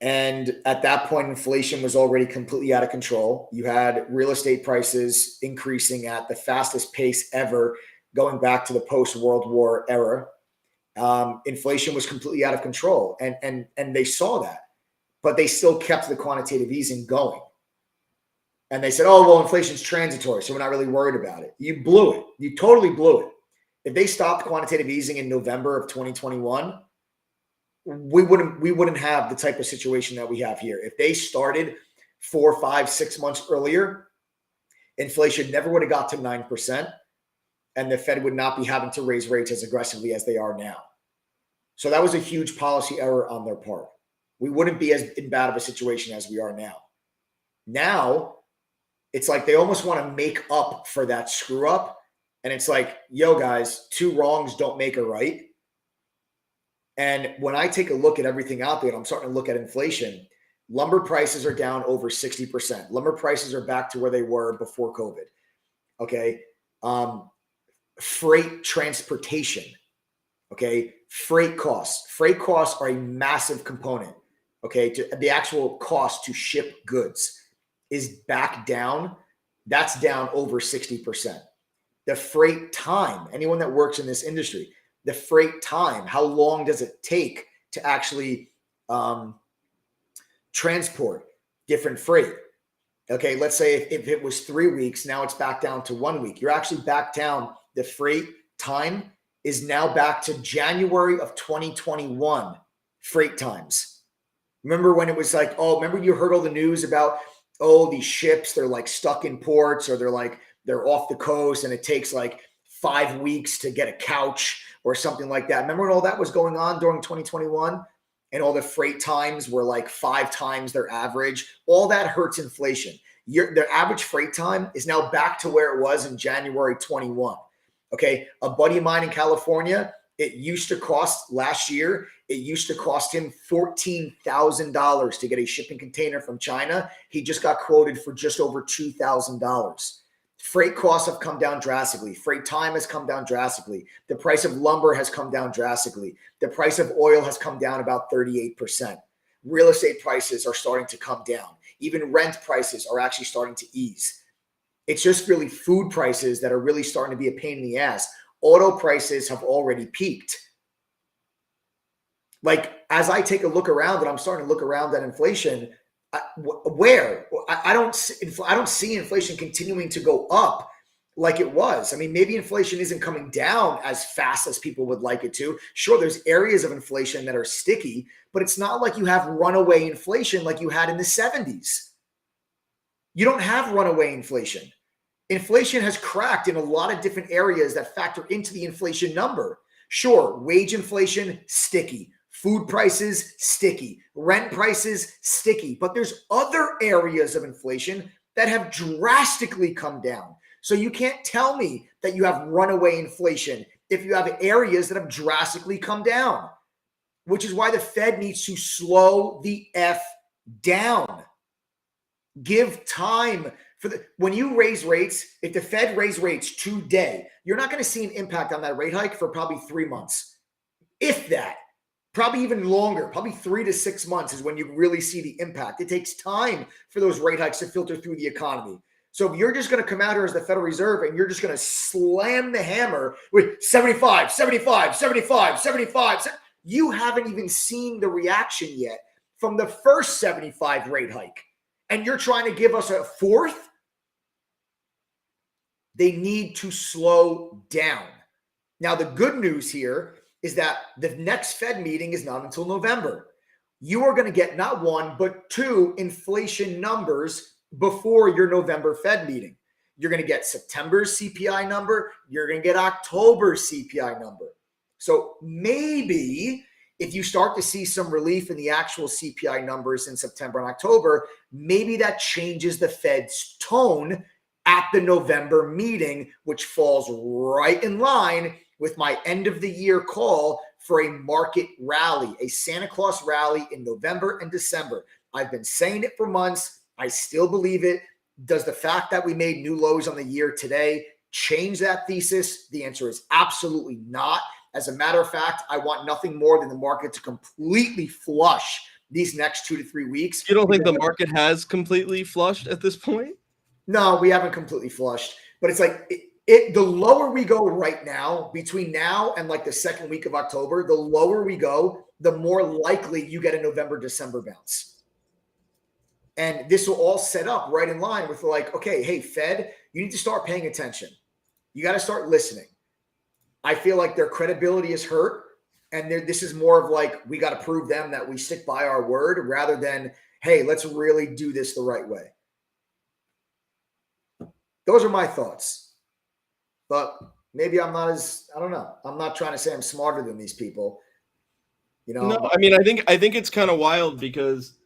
And at that point, inflation was already completely out of control. You had real estate prices increasing at the fastest pace ever, going back to the post-World War era. Inflation was completely out of control, and they saw that, but they still kept the quantitative easing going. And they said, oh, well, inflation's transitory, so we're not really worried about it. You blew it. You totally blew it. If they stopped quantitative easing in November of 2021, we wouldn't have the type of situation that we have here. If they started 4, 5, 6 months earlier, inflation never would have got to 9%, and the Fed would not be having to raise rates as aggressively as they are now. So that was a huge policy error on their part. We wouldn't be as in bad of a situation as we are now. Now, it's like they almost want to make up for that screw up. And it's like, yo, guys, 2 wrongs don't make a right. And when I take a look at everything out there, and I'm starting to look at inflation, lumber prices are down over 60%. Lumber prices are back to where they were before COVID. Okay. Freight transportation. Okay. Freight costs are a massive component. Okay. To the actual cost to ship goods is back down. That's down over 60%. The freight time, anyone that works in this industry, the freight time, how long does it take to actually transport different freight? Okay, let's say if it was 3 weeks, now it's back down to 1 week. You're actually back down. The freight time is now back to January of 2021 freight times. Remember when it was like, oh, remember you heard all the news about, oh, these ships, they're like stuck in ports, or they're off the coast and it takes like 5 weeks to get a couch or something like that. Remember when all that was going on during 2021 and all the freight times were like 5 times their average? All that hurts inflation. The average freight time is now back to where it was in January 21. Okay. A buddy of mine in California, it used to cost last year, it used to cost him $14,000 to get a shipping container from China. He just got quoted for just over $2,000. Freight costs have come down drastically. Freight time has come down drastically. The price of lumber has come down drastically. The price of oil has come down about 38%. Real estate prices are starting to come down. Even rent prices are actually starting to ease. It's just really food prices that are really starting to be a pain in the ass. Auto prices have already peaked. Like, as I take a look around and I'm starting to look around at inflation, I don't see inflation continuing to go up like it was. I mean, maybe inflation isn't coming down as fast as people would like it to. Sure, there's areas of inflation that are sticky, but it's not like you have runaway inflation like you had in the 70s. You don't have runaway inflation. Inflation has cracked in a lot of different areas that factor into the inflation number. Sure, wage inflation, sticky. Food prices, sticky. Rent prices, sticky. But there's other areas of inflation that have drastically come down. So you can't tell me that you have runaway inflation if you have areas that have drastically come down, which is why the Fed needs to slow the F down. Give time for when you raise rates. If the Fed raise rates today, you're not going to see an impact on that rate hike for probably 3 months. If that. Probably even longer, probably 3 to 6 months is when you really see the impact. It takes time for those rate hikes to filter through the economy. So if you're just going to come out here as the Federal Reserve and you're just going to slam the hammer with 75, 75, 75, 75, you haven't even seen the reaction yet from the first 75 rate hike. And you're trying to give us a fourth? They need to slow down. Now, the good news here is that the next Fed meeting is not until November. You are going to get not one, but 2 inflation numbers before your November Fed meeting. You're going to get September's CPI number. You're going to get October's CPI number. So maybe if you start to see some relief in the actual CPI numbers in September and October, maybe that changes the Fed's tone at the November meeting, which falls right in line with my end of the year call for a market rally, a Santa Claus rally in November and December. I've been saying it for months. I still believe it. Does the fact that we made new lows on the year today change that thesis? The answer is absolutely not. As a matter of fact, I want nothing more than the market to completely flush these next 2 to 3 weeks. You don't think the market has completely flushed at this point? No, we haven't completely flushed, but it's like the lower we go right now, between now and like the second week of October, the lower we go, the more likely you get a November, December bounce. And this will all set up right in line with like, okay, hey, Fed, you need to start paying attention. You got to start listening. I feel like their credibility is hurt. And this is more of like, we got to prove them that we stick by our word rather than, hey, let's really do this the right way. Those are my thoughts. But maybe I'm not I don't know. I'm not trying to say I'm smarter than these people. You know, no, I mean, I think it's kind of wild because,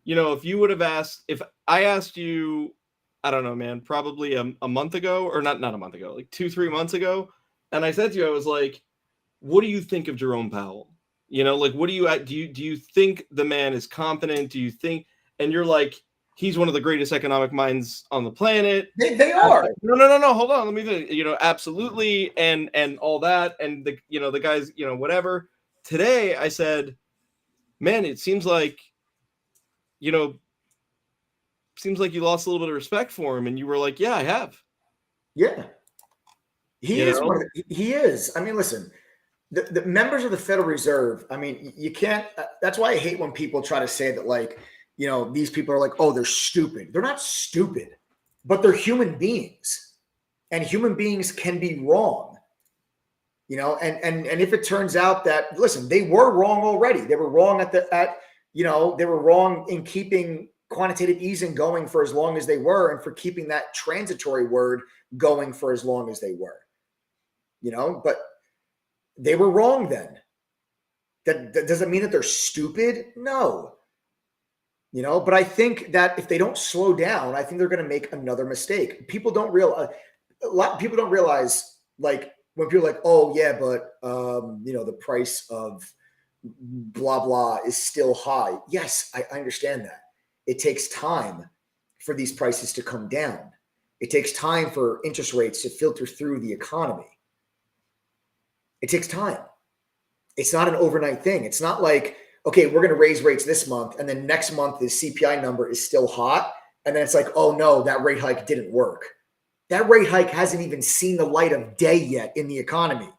you know, if I asked you, I don't know, man, probably a month ago, or not a month ago, like 2-3 months ago. And I said to you, I was like, what do you think of Jerome Powell? You know, like, what do you think the man is competent? Do you think, and you're like, he's one of the greatest economic minds on the planet. They are. No. Hold on. Let me finish. You know, absolutely. And all that. And the guys, whatever. Today I said, man, it seems like you lost a little bit of respect for him. And you were like, yeah, I have. Yeah. He is. I mean, listen, the members of the Federal Reserve, I mean, you can't, that's why I hate when people try to say that, like, these people are like, oh, they're stupid. They're not stupid, but they're human beings, and human beings can be wrong, and if it turns out that, listen, they were wrong already. They were wrong they were wrong in keeping quantitative easing going for as long as they were, and for keeping that transitory word going for as long as they were, but they were wrong then. That doesn't mean that they're stupid. No. But I think that if they don't slow down, I think they're going to make another mistake. People don't realize, a lot of people don't realize, like, when people are like, oh yeah, but the price of blah blah is still high. Yes, I understand that. It takes time for these prices to come down. It takes time for interest rates to filter through the economy. It takes time. It's not an overnight thing. It's not like, okay, we're going to raise rates this month, and then next month the CPI number is still hot, and then it's like, oh no, that rate hike didn't work. That rate hike hasn't even seen the light of day yet in the economy.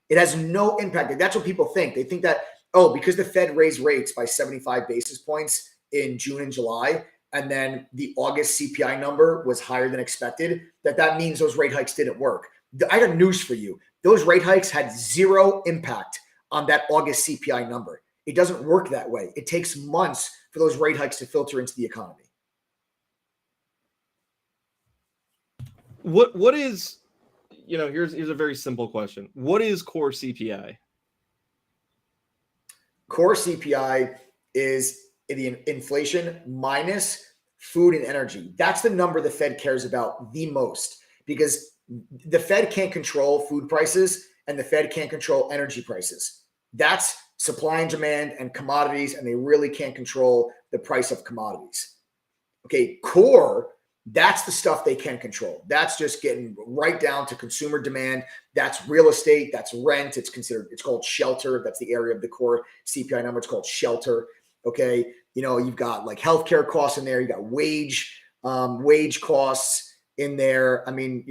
It has no impact. That's what people think. They think that, oh, because the Fed raised rates by 75 basis points in June and July, and then the August CPI number was higher than expected, that means those rate hikes didn't work. I got news for you. Those rate hikes had zero impact on that August CPI number. It doesn't work that way. It takes months for those rate hikes to filter into the economy. What is, here's a very simple question. What is core CPI? Core CPI is the inflation minus food and energy. That's the number the Fed cares about the most, because the Fed can't control food prices and the Fed can't control energy prices. That's supply and demand and commodities, and they really can't control the price of commodities. Okay, core, that's the stuff they can control. That's just getting right down to consumer demand. That's real estate. That's rent. It's called shelter. That's the area of the core CPI number. It's called shelter. Okay. You've got like healthcare costs in there. You got wage costs in there. I mean,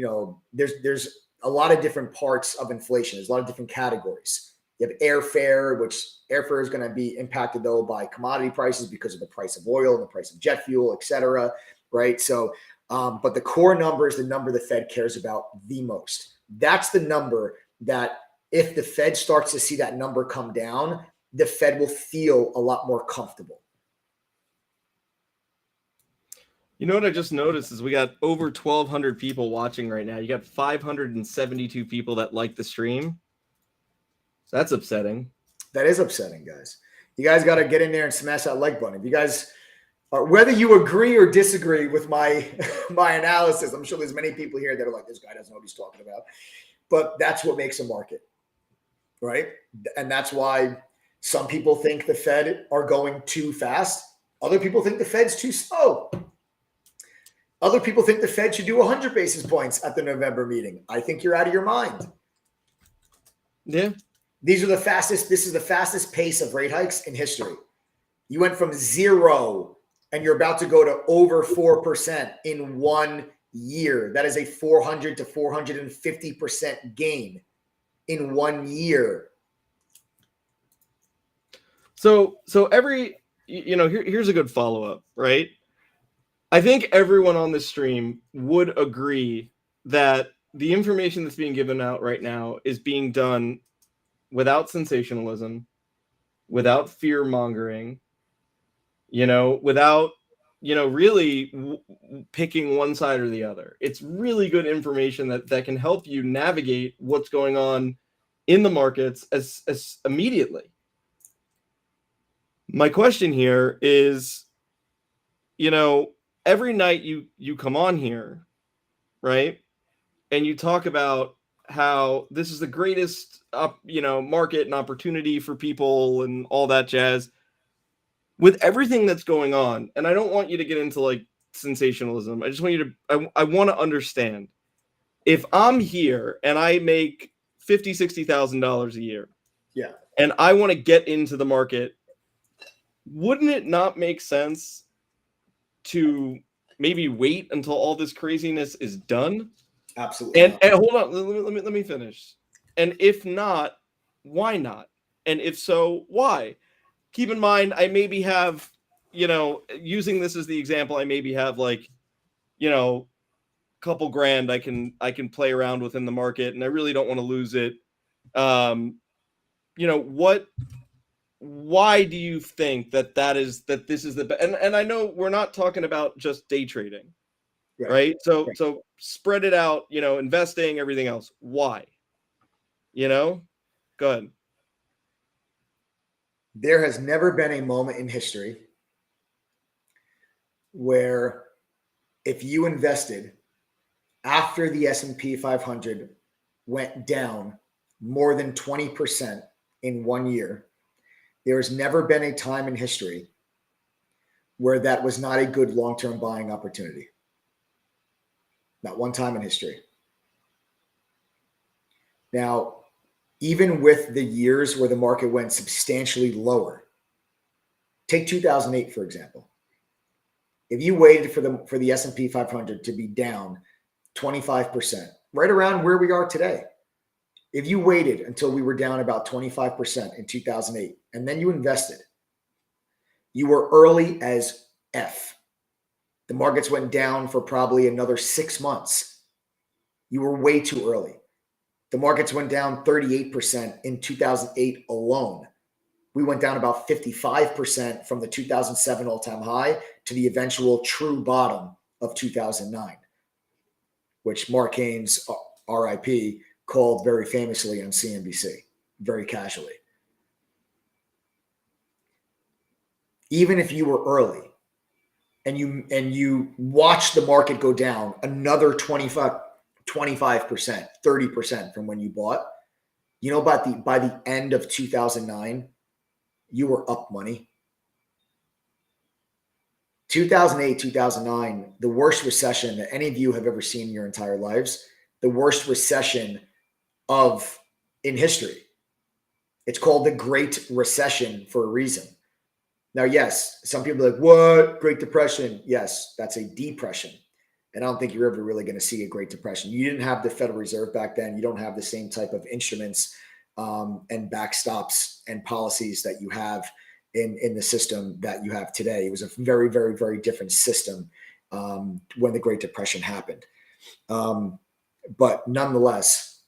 there's a lot of different parts of inflation. There's a lot of different categories. You have airfare, which airfare is going to be impacted though by commodity prices because of the price of oil and the price of jet fuel, et cetera. Right. So, but the core number is the number the Fed cares about the most. That's the number that if the Fed starts to see that number come down, the Fed will feel a lot more comfortable. You know what I just noticed is we got over 1,200 people watching right now. You got 572 people that like the stream. So that's upsetting. That is upsetting, guys. You guys got to get in there and smash that like button. If you guys whether you agree or disagree with my analysis, I'm sure there's many people here that are like, this guy doesn't know what he's talking about. But that's what makes a market, right? And that's why some people think the Fed are going too fast. Other people think the Fed's too slow. Other people think the Fed should do 100 basis points at the November meeting. I think you're out of your mind. Yeah. This is the fastest pace of rate hikes in history. You went from 0 and you're about to go to over 4% in 1 year. That is a 400 to 450% gain in 1 year. So here's a good follow-up, right? I think everyone on this stream would agree that the information that's being given out right now is being done without sensationalism, without fear-mongering, without, really picking one side or the other. It's really good information that can help you navigate what's going on in the markets as immediately. My question here is, every night you come on here, right? And you talk about how this is the greatest, market and opportunity for people and all that jazz. With everything that's going on, and I don't want you to get into like sensationalism. I just want you to, I want to understand. If I'm here and I make $50,000-$60,000 a year, yeah, and I want to get into the market, wouldn't it not make sense to maybe wait until all this craziness is done? Absolutely. And hold on, let me finish. And if not, why not? And if so, why? Keep in mind, I maybe have, using this as the example, I maybe have like, couple grand I can play around with in the market, and I really don't want to lose it. Why do you think that this is the and I know we're not talking about just day trading, right? So spread it out, investing, everything else. Why? Go ahead. There has never been a moment in history where if you invested after the S&P 500 went down more than 20% in 1 year, there has never been a time in history where that was not a good long-term buying opportunity. Not one time in history. Now, even with the years where the market went substantially lower, take 2008, for example. If you waited for the S&P 500 to be down 25%, right around where we are today, if you waited until we were down about 25% in 2008, and then you invested, you were early as F. The markets went down for probably another 6 months. You were way too early. The markets went down 38% in 2008 alone. We went down about 55% from the 2007 all-time high to the eventual true bottom of 2009, which Mark Haynes, RIP, called very famously on CNBC, very casually. Even if you were early and you watched the market go down another 25%, 30% from when you bought, you know, by the end of 2009, you were up money. 2008, 2009, the worst recession that any of you have ever seen in your entire lives, the worst recession in history. It's called the Great Recession for a reason. Now, yes, some people are like, what? Great Depression? Yes, that's a depression. And I don't think you're ever really going to see a Great Depression. You didn't have the Federal Reserve back then. You don't have the same type of instruments and backstops and policies that you have in the system that you have today. It was a very, very, very different system when the Great Depression happened. But nonetheless,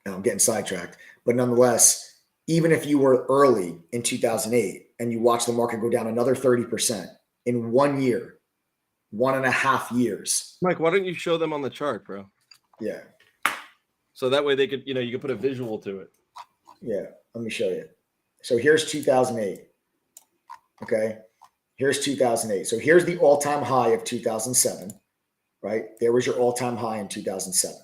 I'm getting sidetracked, but nonetheless, even if you were early in 2008 and you watched the market go down another 30% in 1 year, 1.5 years. Mike, why don't you show them on the chart, bro? Yeah. So that way they could, you could put a visual to it. Yeah. Let me show you. So here's 2008. Okay. Here's 2008. So here's the all-time high of 2007, right? There was your all-time high in 2007.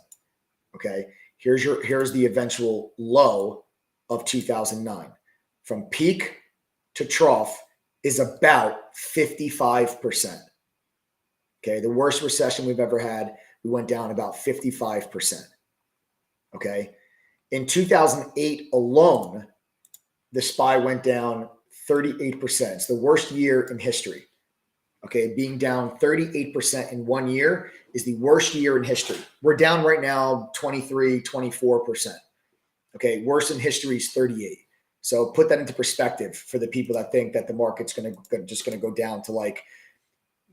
Okay. Here's the eventual low of 2009. From peak to trough is about 55%. Okay. The worst recession we've ever had, we went down about 55%. Okay. In 2008 alone, the SPY went down 38%. It's the worst year in history. Okay. Being down 38% in 1 year is the worst year in history. We're down right now 23, 24%. Okay. Worst in history is 38. So put that into perspective for the people that think that the market's just going to go down to like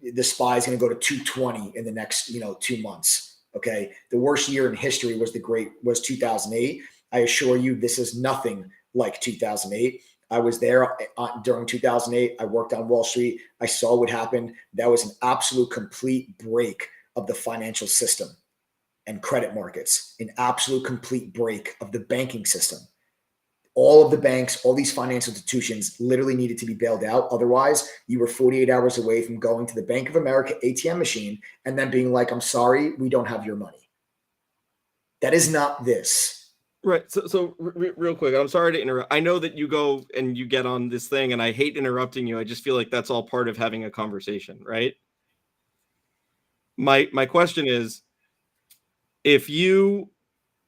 the SPY is going to go to 220 in the next, 2 months. Okay. The worst year in history was 2008. I assure you, this is nothing like 2008. I was there during 2008. I worked on Wall Street. I saw what happened. That was an absolute complete break of the financial system and credit markets, an absolute complete break of the banking system. All of the banks, all these financial institutions literally needed to be bailed out. Otherwise, you were 48 hours away from going to the Bank of America ATM machine and then being like, I'm sorry, we don't have your money. That is not this. Right. So real quick, I'm sorry to interrupt. I know that you go and you get on this thing and I hate interrupting you. I just feel like that's all part of having a conversation, right? My question is, if you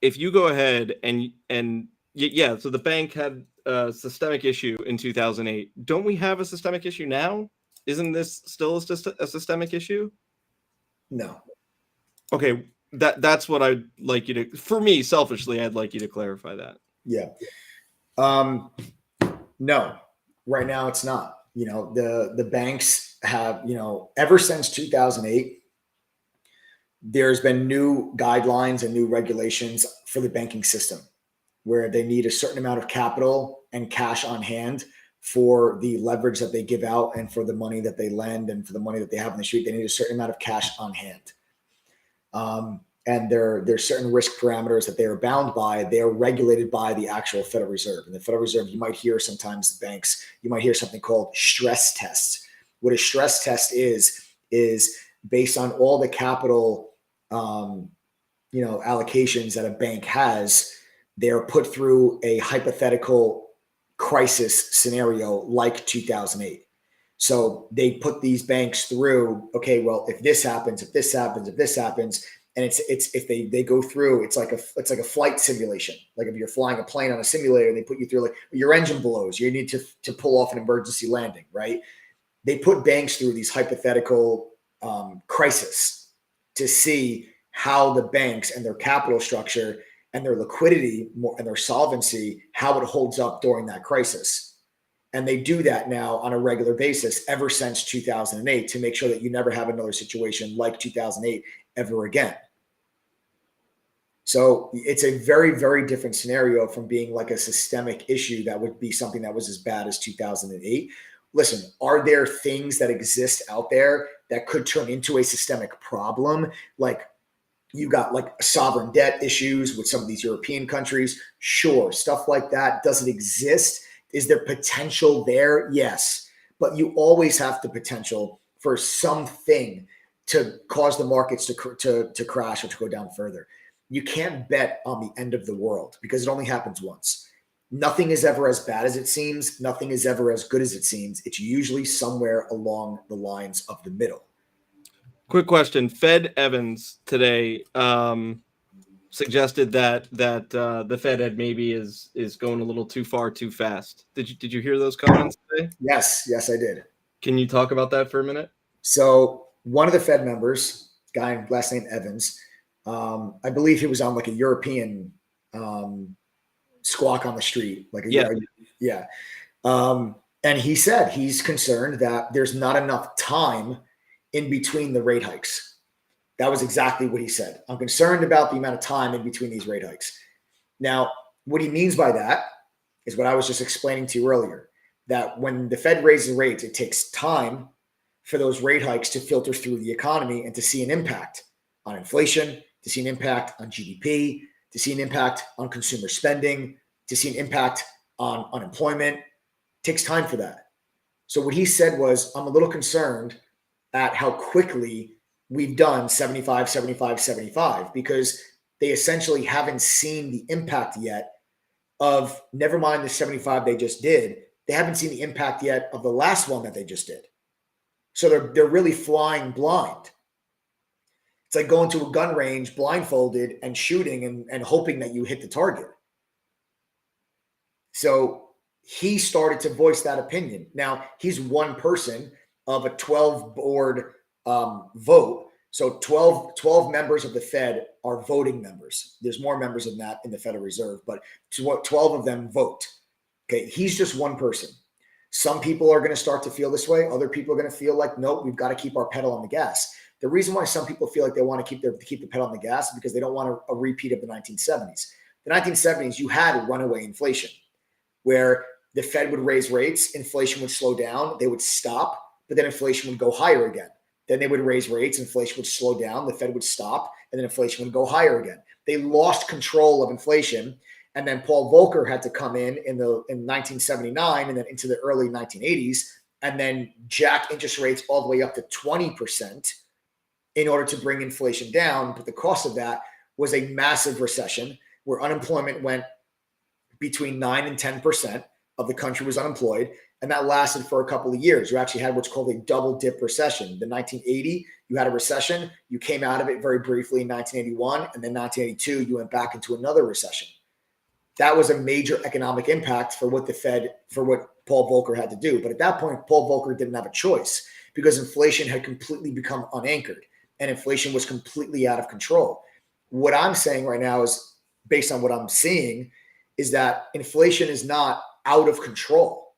go ahead and yeah, so the bank had a systemic issue in 2008. Don't we have a systemic issue now? Isn't this still a systemic issue? No. Okay. That's what I'd like you to, for me, selfishly, I'd like you to clarify that. Yeah. No, right now it's not. The banks have, ever since 2008, there's been new guidelines and new regulations for the banking system where they need a certain amount of capital and cash on hand for the leverage that they give out and for the money that they lend and for the money that they have in the street. They need a certain amount of cash on hand. And there's certain risk parameters that they are bound by. They are regulated by the actual Federal Reserve. And the Federal Reserve, you might hear sometimes the banks, you might hear something called stress tests, What a stress test is based on all the capital, allocations that a bank has. They're put through a hypothetical crisis scenario like 2008. So they put these banks through, okay, well, if this happens, if this happens, if this happens, and it's if they go through, it's like a flight simulation. Like if you're flying a plane on a simulator, they put you through, like, your engine blows, you need to pull off an emergency landing, right? They put banks through these hypothetical crisis to see how the banks and their capital structure and their liquidity and their solvency, how it holds up during that crisis. And they do that now on a regular basis ever since 2008 to make sure that you never have another situation like 2008 ever again. So it's a very, very different scenario from being like a systemic issue that would be something that was as bad as 2008. Listen, are there things that exist out there that could turn into a systemic problem? Like, you got like sovereign debt issues with some of these European countries. Sure, stuff like that. Does it exist? Is there potential there? Yes. But you always have the potential for something to cause the markets to crash or to go down further. You can't bet on the end of the world because it only happens once. Nothing is ever as bad as it seems. Nothing is ever as good as it seems. It's usually somewhere along the lines of the middle. Quick question. Fed Evans today suggested that the Fed maybe is going a little too far too fast. Did you hear those comments today? Yes, I did. Can you talk about that for a minute? So one of the Fed members, guy last name Evans, I believe he was on like a European squawk on the street, like yeah. And he said he's concerned that there's not enough time in between the rate hikes. That was exactly what he said. I'm concerned about the amount of time in between these rate hikes. Now, what he means by that is what I was just explaining to you earlier, that when the Fed raises rates, it takes time for those rate hikes to filter through the economy and to see an impact on inflation, to see an impact on GDP, to see an impact on consumer spending, to see an impact on unemployment. It takes time for that. So what he said was, I'm a little concerned at how quickly we've done 75, 75, 75, because they essentially haven't seen the impact yet of, never mind the 75 they just did, they haven't seen the impact yet of the last one that they just did. So they're really flying blind. It's like going to a gun range blindfolded and shooting and hoping that you hit the target. So he started to voice that opinion. Now, he's one person of a 12 board vote. So 12 members of the Fed are voting members. There's more members than that in the Federal Reserve, but 12 of them vote. Okay, he's just one person. Some people are going to start to feel this way. Other people are going to feel like, nope, we've got to keep our pedal on the gas. The reason why some people feel like they want to keep the pedal on the gas is because they don't want a repeat of the 1970s. The 1970s, you had runaway inflation, where the Fed would raise rates, inflation would slow down, they would stop, but then inflation would go higher again. Then they would raise rates, inflation would slow down, the Fed would stop, and then inflation would go higher again. They lost control of inflation, and then Paul Volcker had to come in 1979 and then into the early 1980s, and then jack interest rates all the way up to 20% in order to bring inflation down. But the cost of that was a massive recession where unemployment went between 9 and 10% of the country was unemployed. And that lasted for a couple of years. You actually had what's called a double dip recession. The 1980, you had a recession. You came out of it very briefly in 1981. And then 1982, you went back into another recession. That was a major economic impact for what Paul Volcker had to do. But at that point, Paul Volcker didn't have a choice because inflation had completely become unanchored and inflation was completely out of control. What I'm saying right now is, based on what I'm seeing, is that inflation is not out of control.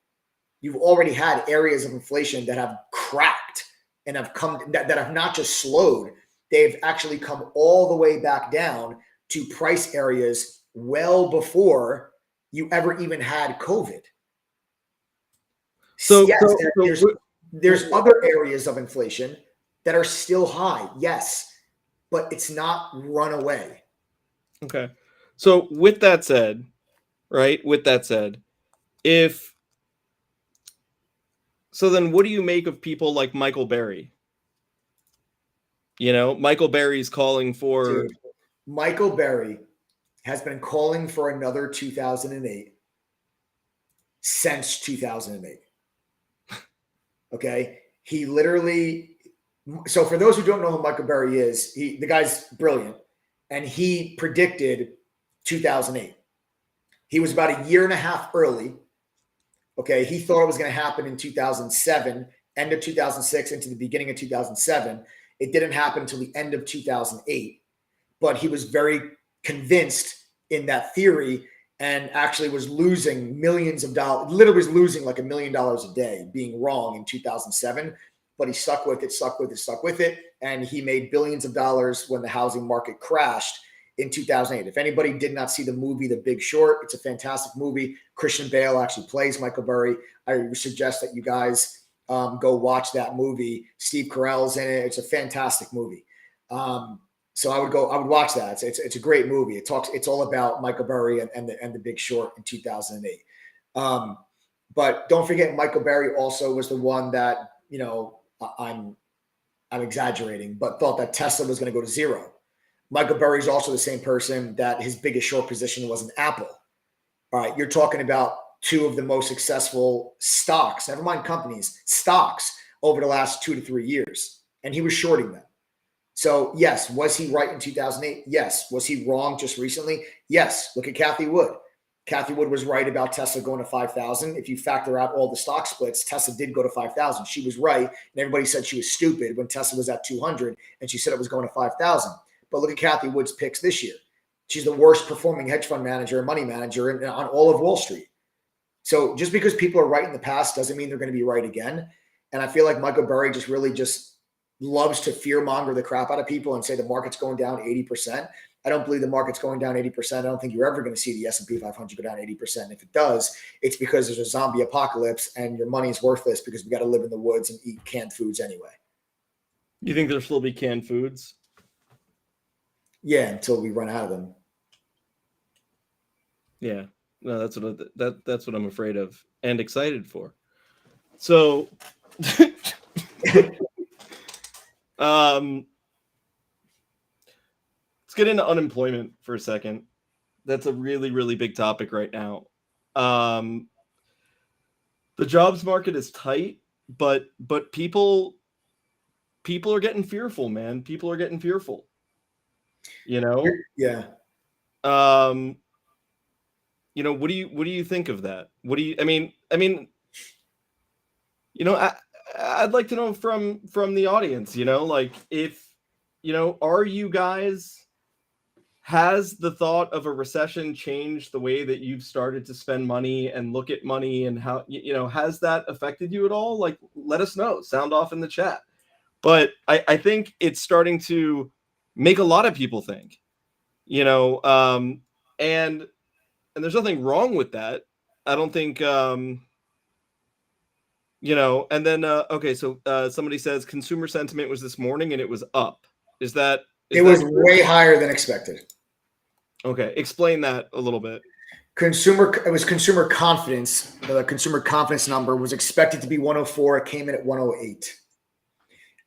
You've already had areas of inflation that have cracked and have come that have not just slowed, they've actually come all the way back down to price areas well before you ever even had COVID. So, yes, there's other areas of inflation that are still high, yes, but it's not run away. Okay. So with that said, right? With that said, if So then what do you make of people like Michael Berry? You know, Michael Berry's calling for... Dude, Michael Berry has been calling for another 2008 since 2008. Okay. He literally, so for those who don't know who Michael Berry is, the guy's brilliant, and he predicted 2008. He was about a year and a half early. Okay. He thought it was going to happen in 2007, end of 2006 into the beginning of 2007. It didn't happen until the end of 2008, but he was very convinced in that theory and actually was losing millions of dollars, literally was losing like $1 million a day being wrong in 2007, but he stuck with it. And he made billions of dollars when the housing market crashed in 2008. If anybody did not see the movie, The Big Short, it's a fantastic movie. Christian Bale actually plays Michael Berry. I suggest that you guys go watch that movie. Steve Carell's in it. It's a fantastic movie. So I would watch that. It's a great movie. It's all about Michael Berry and the Big Short in 2008. But don't forget, Michael Berry also was the one that, you know, I'm exaggerating, but thought that Tesla was going to go to zero. Michael Berry is also the same person that his biggest short position was in Apple. All right, you're talking about two of the most successful stocks, never mind companies, stocks over the last 2 to 3 years. And he was shorting them. So yes, was he right in 2008? Yes. Was he wrong just recently? Yes. Look at Cathie Wood. Cathie Wood was right about Tesla going to 5,000. If you factor out all the stock splits, Tesla did go to 5,000. She was right. And everybody said she was stupid when Tesla was at 200 and she said it was going to 5,000. But look at Cathie Wood's picks this year. She's the worst performing hedge fund manager and money manager on all of Wall Street. So just because people are right in the past doesn't mean they're going to be right again. And I feel like Michael Berry really loves to fear monger the crap out of people and say the market's going down 80%. I don't believe the market's going down 80%. I don't think you're ever going to see the S&P 500 go down 80%. If it does, it's because there's a zombie apocalypse and your money is worthless because we got to live in the woods and eat canned foods anyway. You think there'll still be canned foods? Yeah, until we run out of them. Yeah, no, that's what I'm afraid of and excited for. So, let's get into unemployment for a second. That's a really, really big topic right now. The jobs market is tight, but people are getting fearful, man. People are getting fearful. You know? Yeah. You know, what do you think of that? I mean, you know, I'd like to know from the audience, you know, like if, you know, are you guys, has the thought of a recession changed the way that you've started to spend money and look at money, and how, you know, has that affected you at all? Like, let us know, sound off in the chat. But I think it's starting to make a lot of people think, you know, and there's nothing wrong with that. I don't think, you know, and then, okay. So somebody says consumer sentiment was this morning and it was up. It was way higher than expected. Okay. Explain that a little bit. It was consumer confidence. The consumer confidence number was expected to be 104. It came in at 108.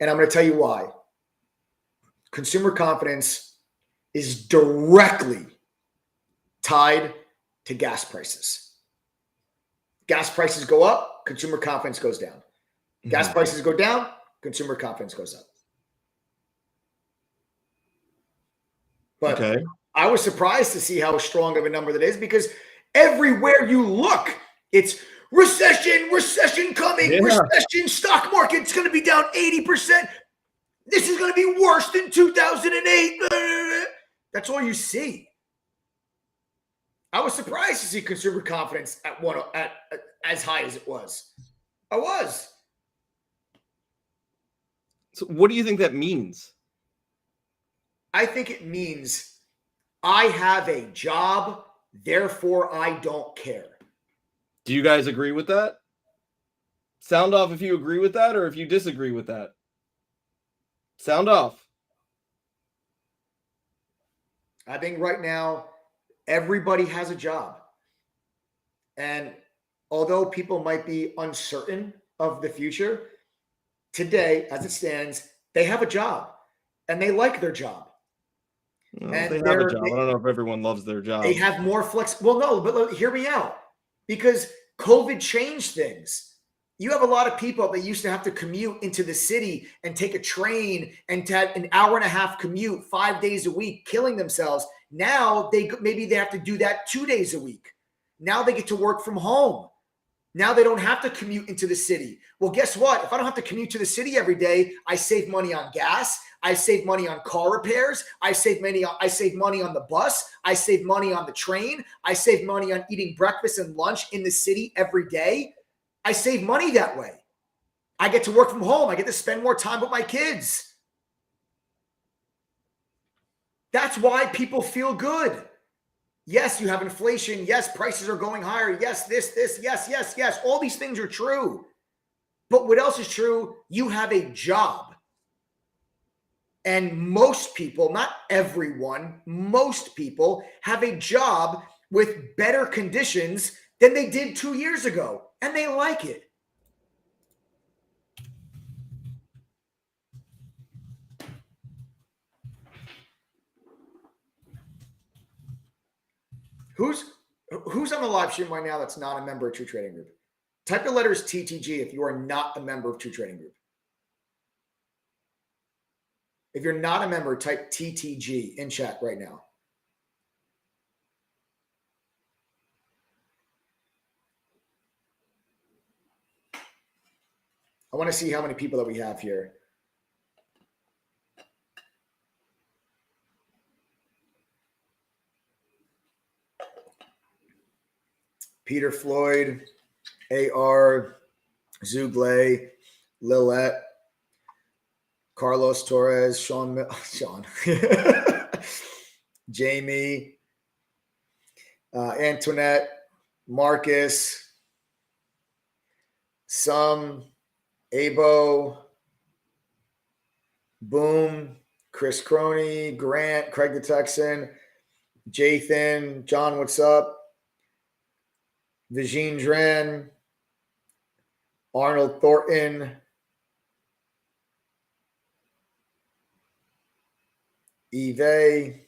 And I'm going to tell you why. Consumer confidence is directly tied to gas prices. Gas prices go up, consumer confidence goes down. Gas prices go down, consumer confidence goes up. But okay. I was surprised to see how strong of a number that is, because everywhere you look, it's recession coming, recession, stock market's going to be down 80%. This is going to be worse than 2008. That's all you see. I was surprised to see consumer confidence at as high as it was. I was. So what do you think that means? I think it means I have a job, therefore I don't care. Do you guys agree with that? Sound off if you agree with that or if you disagree with that. Sound off. I think right now everybody has a job. And although people might be uncertain of the future, today, as it stands, they have a job and they like their job. Well, And they have a job. I don't know if everyone loves their job. They have more flex. Well, no, but hear me out. Because COVID changed things. You have a lot of people that used to have to commute into the city and take a train and to have an hour and a half commute 5 days a week, killing themselves. Now maybe they have to do that 2 days a week. Now they get to work from home. Now they don't have to commute into the city. Well, guess what? If I don't have to commute to the city every day, I save money on gas. I save money on car repairs. I save money on the bus. I save money on the train. I save money on eating breakfast and lunch in the city every day. I save money that way. I get to work from home. I get to spend more time with my kids. That's why people feel good. Yes, you have inflation. Yes, prices are going higher. Yes, this, yes. All these things are true. But what else is true? You have a job. And most people, not everyone, most people have a job with better conditions than they did 2 years ago. And they like it. Who's on the live stream right now that's not a member of True Trading Group? Type the letters TTG if you are not a member of True Trading Group. If you're not a member, type TTG in chat right now. I want to see how many people that we have here. Peter Floyd, AR, Zugley, Lillette, Carlos Torres, Sean, Jamie, Antoinette, Marcus, Abo, Boom, Chris Croney, Grant, Craig the Texan, Jathan, John, what's up? Vijin Dren, Arnold Thornton, Eve,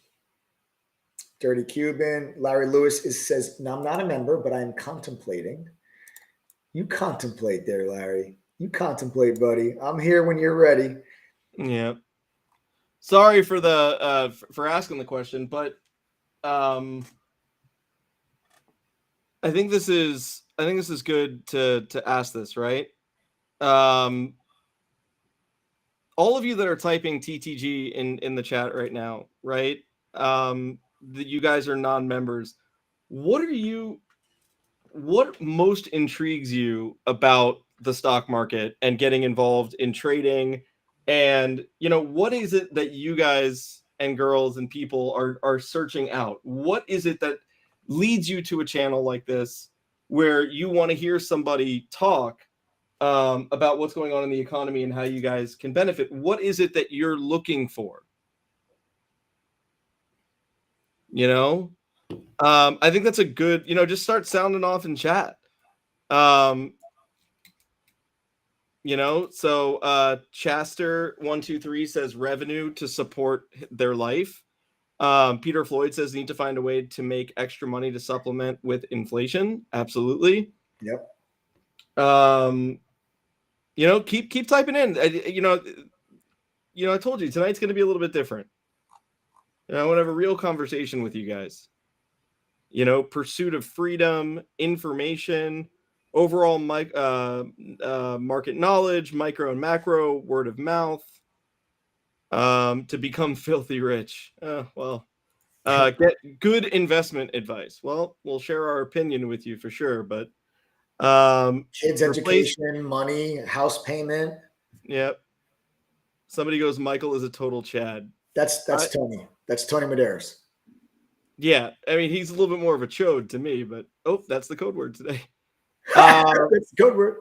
Dirty Cuban, Larry Lewis says, "No, I'm not a member, but I'm contemplating." You contemplate there, Larry. You contemplate, buddy. I'm here when you're ready. Yeah. Sorry for the for asking the question, but I think this is good to ask this, right? All of you that are typing TTG in the chat right now, right? That you guys are non-members. What most intrigues you about the stock market and getting involved in trading? And what is it that you guys and girls and people are searching out? What is it that leads you to a channel like this where you want to hear somebody talk about what's going on in the economy and how you guys can benefit? What is it that you're looking for? I think that's a good, just start sounding off in chat. So Chaster123 says revenue to support their life. Peter Floyd says need to find a way to make extra money to supplement with inflation. Absolutely. Yep. Keep typing in. I told you tonight's going to be a little bit different. I want to have a real conversation with you guys. Pursuit of freedom, information, overall market knowledge, micro and macro, word of mouth, to become filthy rich. Get good investment advice. Well, we'll share our opinion with you for sure, but kids' education, money, house payment. Yep. Somebody goes, Michael is a total Chad. That's Tony. That's Tony Medeiros. Yeah, I mean, he's a little bit more of a chode to me, but that's the code word today. That's the code word.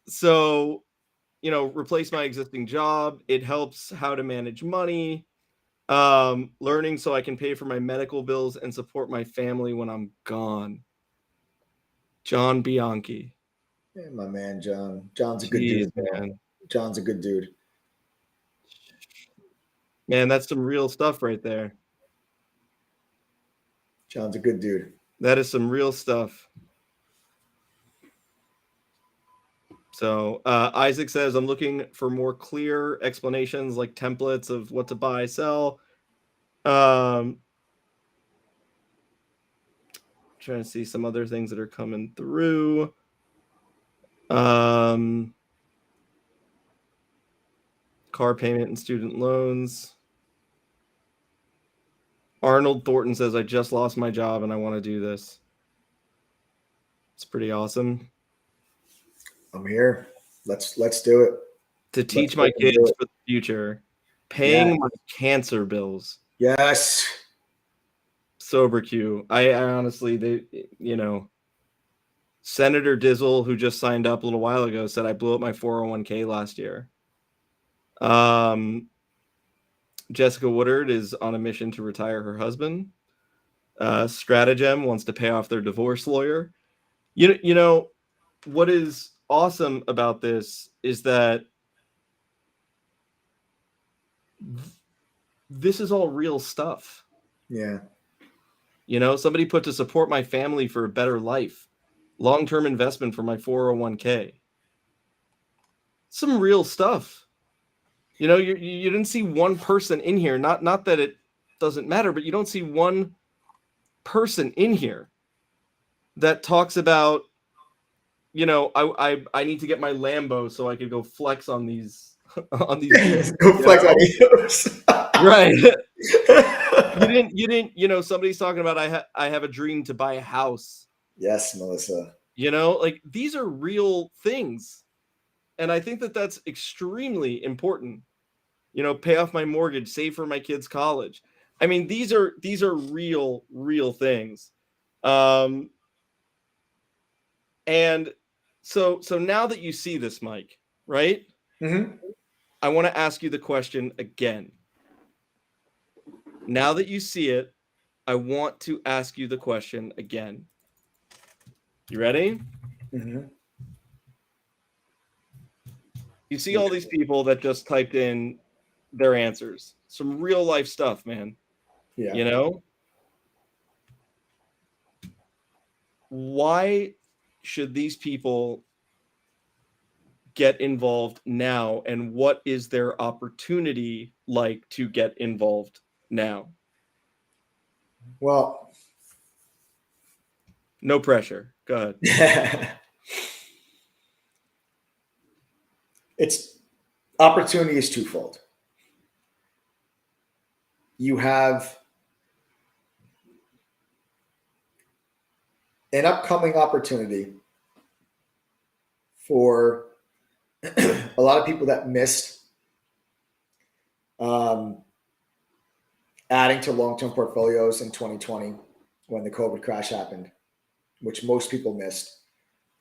So, replace my existing job. It helps how to manage money. Learning so I can pay for my medical bills and support my family when I'm gone. John Bianchi. Yeah, my man, John. John's a good dude, man. John's a good dude. Man, that's some real stuff right there. John's a good dude. That is some real stuff. So Isaac says, I'm looking for more clear explanations, like templates of what to buy, sell. Trying to see some other things that are coming through. Car payment and student loans. Arnold Thornton says, I just lost my job and I want to do this. It's pretty awesome. I'm here. Let's do it. To teach my kids for the future. Paying my cancer bills. Yes. Sober Q. I honestly, Senator Dizzle, who just signed up a little while ago, said I blew up my 401k last year. Jessica Woodard is on a mission to retire her husband. Stratagem wants to pay off their divorce lawyer. You know what is awesome about this is that this is all real stuff. Yeah. Somebody put to support my family for a better life. Long-term investment for my 401k. Some real stuff. You didn't see one person in here. Not that it doesn't matter, but you don't see one person in here that talks about, I need to get my Lambo so I could go flex on these Go flex on these. Right. You didn't, somebody's talking about I have a dream to buy a house. Yes, Melissa. These are real things. And I think that that's extremely important. Pay off my mortgage, save for my kids' college. I mean, these are real things. And so now that you see this, Mike, right? Mm-hmm. I want to ask you the question again. Now that you see it, I want to ask you the question again. You ready? Mm-hmm. You see all these people that just typed in their answers. Some real life stuff, man. Yeah. Why should these people get involved now, and what is their opportunity like to get involved now? Well, no pressure. Go ahead. It's opportunity is twofold. You have an upcoming opportunity for a lot of people that missed adding to long-term portfolios in 2020 when the COVID crash happened, which most people missed.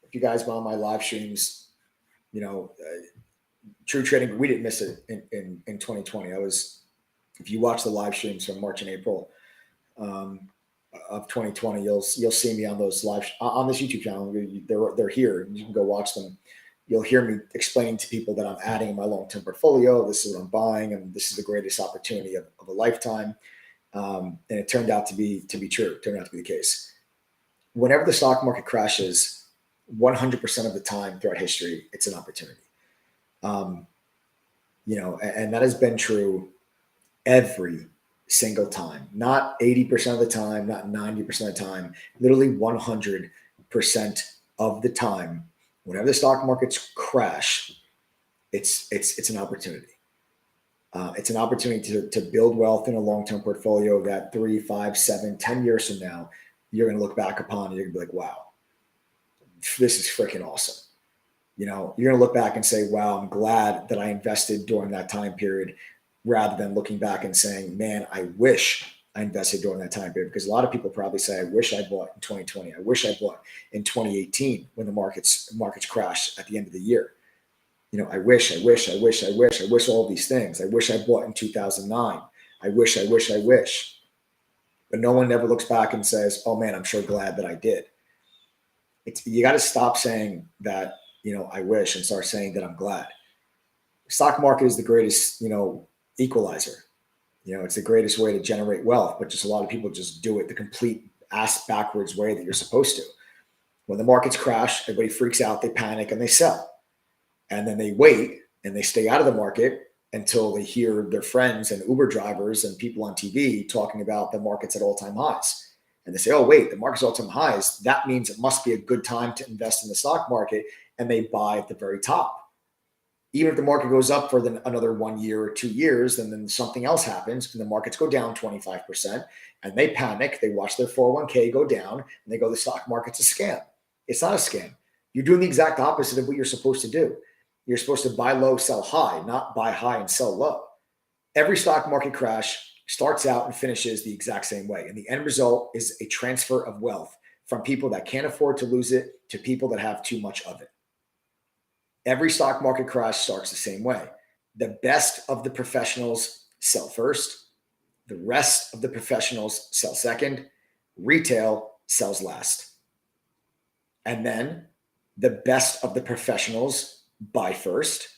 If you guys were on my live streams, True Trading, we didn't miss it in 2020. If you watch the live streams from March and April of 2020, you'll see me on those live on this YouTube channel. They're here. You can go watch them. You'll hear me explaining to people that I'm adding in my long-term portfolio. This is what I'm buying, and this is the greatest opportunity of a lifetime. And it turned out to be true. It turned out to be the case. Whenever the stock market crashes, 100% of the time throughout history, it's an opportunity. And that has been true every single time, not 80% of the time, not 90% of the time, literally 100% of the time. Whenever the stock markets crash, it's an opportunity. It's an opportunity to build wealth in a long-term portfolio that 3, 5, 7, 10 years from now, you're going to look back upon and you're going to be like, wow, this is freaking awesome. You're going to look back and say, wow, I'm glad that I invested during that time period, rather than looking back and saying, man, I wish I invested during that time period. Because a lot of people probably say, I wish I bought in 2020. I wish I bought in 2018 when the markets crashed at the end of the year. I wish all these things. I wish I bought in 2009. I wish. But no one ever looks back and says, oh man, I'm sure glad that I did. You got to stop saying that I wish, and start saying that I'm glad. Stock market is the greatest, equalizer. It's the greatest way to generate wealth, but just a lot of people just do it the complete ass backwards way that you're supposed to. When the markets crash, everybody freaks out, they panic, and they sell. And then they wait and they stay out of the market until they hear their friends and Uber drivers and people on TV talking about the market's at all-time highs. And they say, oh, wait, the market's all-time highs. That means it must be a good time to invest in the stock market. And they buy at the very top. Even if the market goes up for another 1 year or 2 years, and then something else happens and the markets go down 25% and they panic, they watch their 401k go down and they go, the stock market's a scam. It's not a scam. You're doing the exact opposite of what you're supposed to do. You're supposed to buy low, sell high, not buy high and sell low. Every stock market crash starts out and finishes the exact same way. And the end result is a transfer of wealth from people that can't afford to lose it to people that have too much of it. Every stock market crash starts the same way. The best of the professionals sell first. The rest of the professionals sell second. Retail sells last. And then the best of the professionals buy first.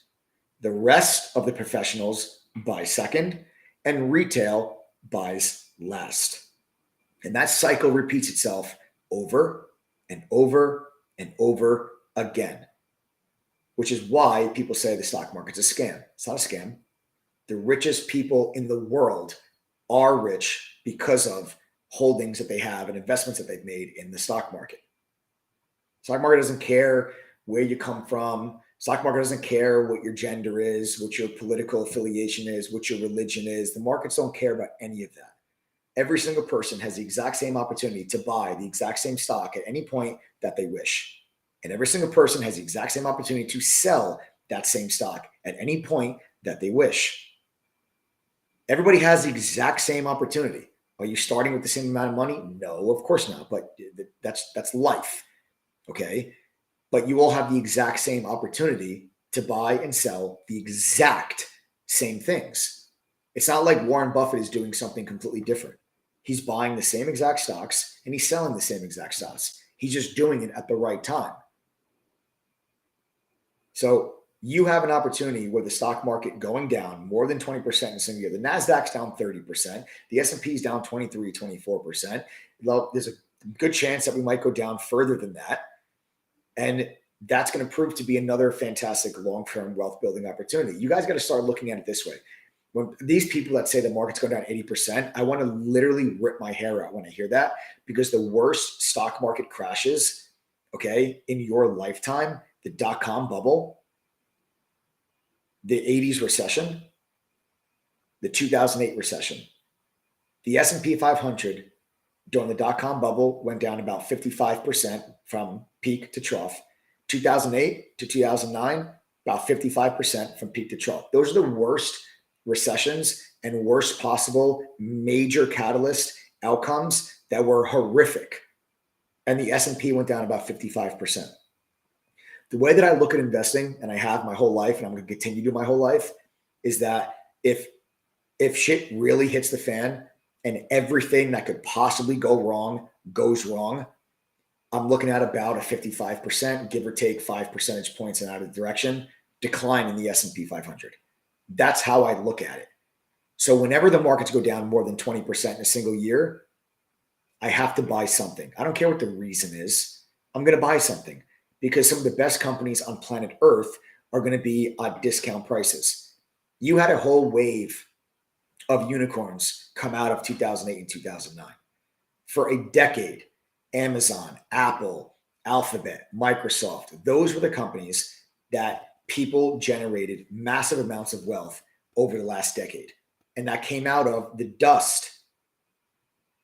The rest of the professionals buy second. And retail buys last. And that cycle repeats itself over and over and over again. Which is why people say the stock market's a scam. It's not a scam. The richest people in the world are rich because of holdings that they have and investments that they've made in the stock market. Stock market doesn't care where you come from. Stock market doesn't care what your gender is, what your political affiliation is, what your religion is. The markets don't care about any of that. Every single person has the exact same opportunity to buy the exact same stock at any point that they wish. And every single person has the exact same opportunity to sell that same stock at any point that they wish. Everybody has the exact same opportunity. Are you starting with the same amount of money? No, of course not. But that's life. Okay. But you all have the exact same opportunity to buy and sell the exact same things. It's not like Warren Buffett is doing something completely different. He's buying the same exact stocks and he's selling the same exact stocks. He's just doing it at the right time. So you have an opportunity with the stock market going down more than 20% in a single year. The NASDAQ's down 30%. The S&P is down 23, 24%. There's a good chance that we might go down further than that. And that's going to prove to be another fantastic long-term wealth building opportunity. You guys got to start looking at it this way. When these people that say the market's going down 80%, I want to literally rip my hair out when I hear that, because the worst stock market crashes, okay, in your lifetime, the dot-com bubble, the 80s recession, the 2008 recession, the S&P 500 during the dot-com bubble went down about 55% from peak to trough. 2008 to 2009, about 55% from peak to trough. Those are the worst recessions and worst possible major catalyst outcomes that were horrific. And the S&P went down about 55%. The way that I look at investing, and I have my whole life, and I'm going to continue to do my whole life, is that if shit really hits the fan and everything that could possibly go wrong goes wrong, I'm looking at about a 55%, give or take 5 percentage points in either direction, decline in the S&P 500. That's how I look at it. So whenever the markets go down more than 20% in a single year, I have to buy something. I don't care what the reason is. I'm going to buy something because some of the best companies on planet Earth are going to be at discount prices. You had a whole wave of unicorns come out of 2008 and 2009. For a decade, Amazon, Apple, Alphabet, Microsoft, those were the companies that people generated massive amounts of wealth over the last decade. And that came out of the dust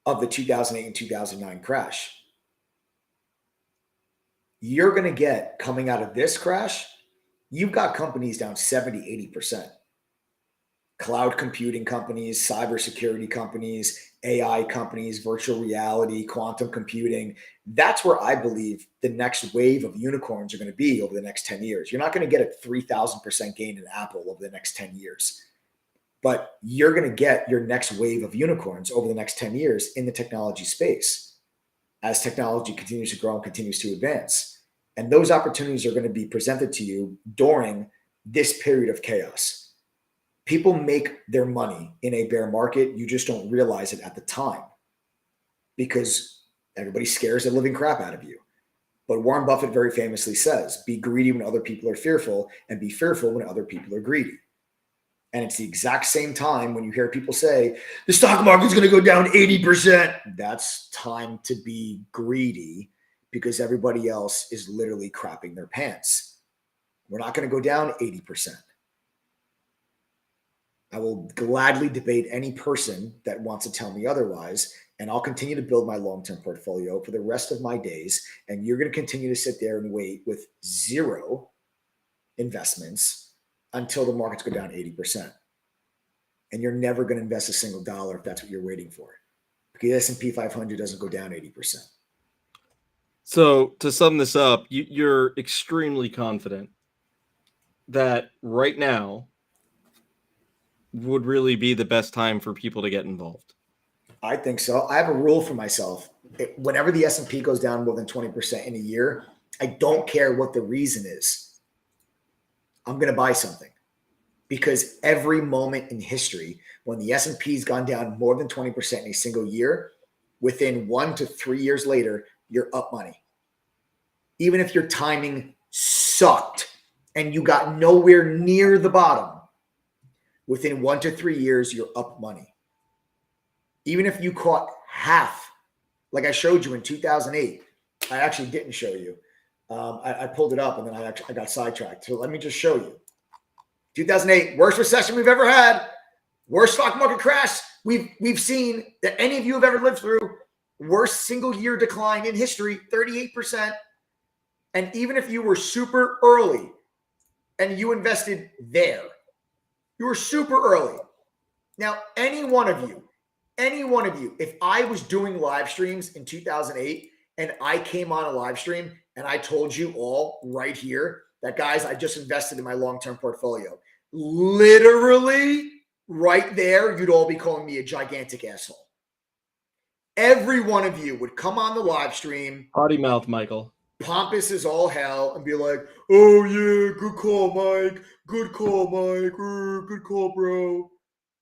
of the 2008 and 2009 crash. You're going to get, coming out of this crash, you've got companies down 70, 80%. Cloud computing companies, cybersecurity companies, AI companies, virtual reality, quantum computing. That's where I believe the next wave of unicorns are going to be over the next 10 years. You're not going to get a 3,000% gain in Apple over the next 10 years. But you're going to get your next wave of unicorns over the next 10 years in the technology space as technology continues to grow and continues to advance. And those opportunities are going to be presented to you during this period of chaos. People make their money in a bear market. You just don't realize it at the time because everybody scares the living crap out of you. But Warren Buffett very famously says, be greedy when other people are fearful and be fearful when other people are greedy. And it's the exact same time when you hear people say, the stock market's going to go down 80%. That's time to be greedy because everybody else is literally crapping their pants. We're not going to go down 80%. I will gladly debate any person that wants to tell me otherwise, and I'll continue to build my long-term portfolio for the rest of my days. And you're going to continue to sit there and wait with zero investments until the markets go down 80%. And you're never going to invest a single dollar if that's what you're waiting for. Because S&P 500 doesn't go down 80%. So to sum this up, you're extremely confident that right now would really be the best time for people to get involved. I think so. I have a rule for myself. Whenever the S&P goes down more than 20% in a year, I don't care what the reason is. I'm going to buy something. Because every moment in history, when the S&P's gone down more than 20% in a single year, within 1 to 3 years later, you're up money. Even if your timing sucked and you got nowhere near the bottom, within 1 to 3 years, you're up money. Even if you caught half, like I showed you in 2008, I actually didn't show you. I pulled it up and then I got sidetracked. So let me just show you. 2008, worst recession we've ever had, worst stock market crash we've seen that any of you have ever lived through, worst single year decline in history, 38%. And even if you were super early and you invested there, you were super early. Now, any one of you, if I was doing live streams in 2008 and I came on a live stream and I told you all right here that, guys, I just invested in my long-term portfolio, literally right there, you'd all be calling me a gigantic asshole. Every one of you would come on the live stream. Potty mouth, Michael. Pompous as all hell and be like, oh, yeah, good call, Mike. Good call, Mike. Good call, bro.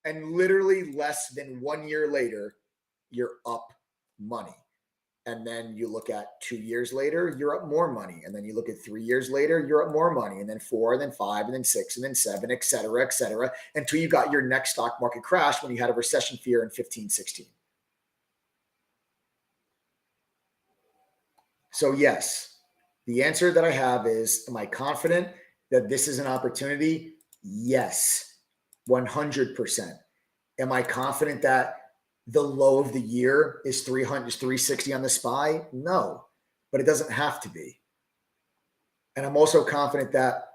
And literally less than 1 year later, you're up money. And then you look at 2 years later, you're up more money. And then you look at 3 years later, you're up more money. And then 4, and then 5, and then 6, and then 7, et cetera, until you got your next stock market crash when you had a recession fear in 15, 16. So yes, the answer that I have is, am I confident that this is an opportunity? Yes, 100%. Am I confident that the low of the year is 360 on the SPY? No, but it doesn't have to be. And I'm also confident that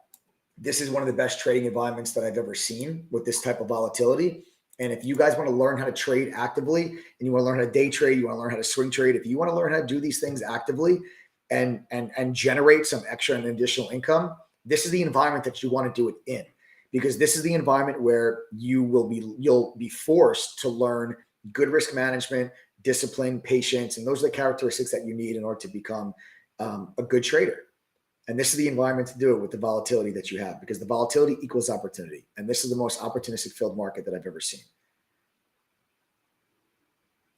this is one of the best trading environments that I've ever seen with this type of volatility. And if you guys want to learn how to trade actively and you want to learn how to day trade, you want to learn how to swing trade, if you want to learn how to do these things actively and generate some extra and additional income, this is the environment that you want to do it in, because this is the environment where you'll be forced to learn good risk management, discipline, patience, and those are the characteristics that you need in order to become a good trader. And this is the environment to do it with the volatility that you have, because the volatility equals opportunity. And this is the most opportunistic filled market that I've ever seen.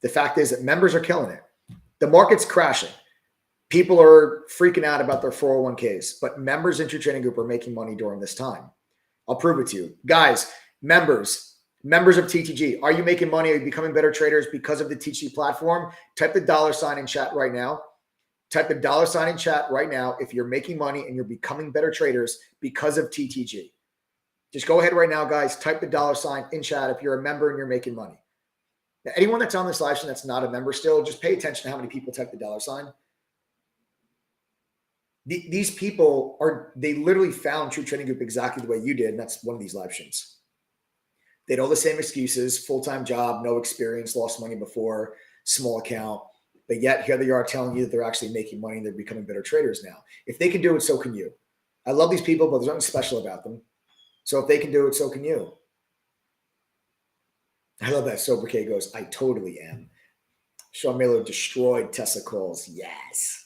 The fact is that members are killing it. The market's crashing. People are freaking out about their 401ks, but members in True Trading Group are making money during this time. I'll prove it to you. Guys, members of TTG, are you making money? Are you becoming better traders because of the TTG platform? Type the $ in chat right now. Type the $ in chat right now if you're making money and you're becoming better traders because of TTG. Just go ahead right now, guys. Type the $ in chat if you're a member and you're making money. Now, anyone that's on this live stream that's not a member still, just pay attention to how many people type the $. These people they literally found True Trading Group exactly the way you did, and that's one of these live streams. They had all the same excuses: full-time job, no experience, lost money before, small account. But yet here they are telling you that they're actually making money and they're becoming better traders now. If they can do it, so can you. I love these people, but there's nothing special about them. So if they can do it, so can you. I love that. Sober K goes, I totally am. Sean Miller destroyed Tesla calls. Yes.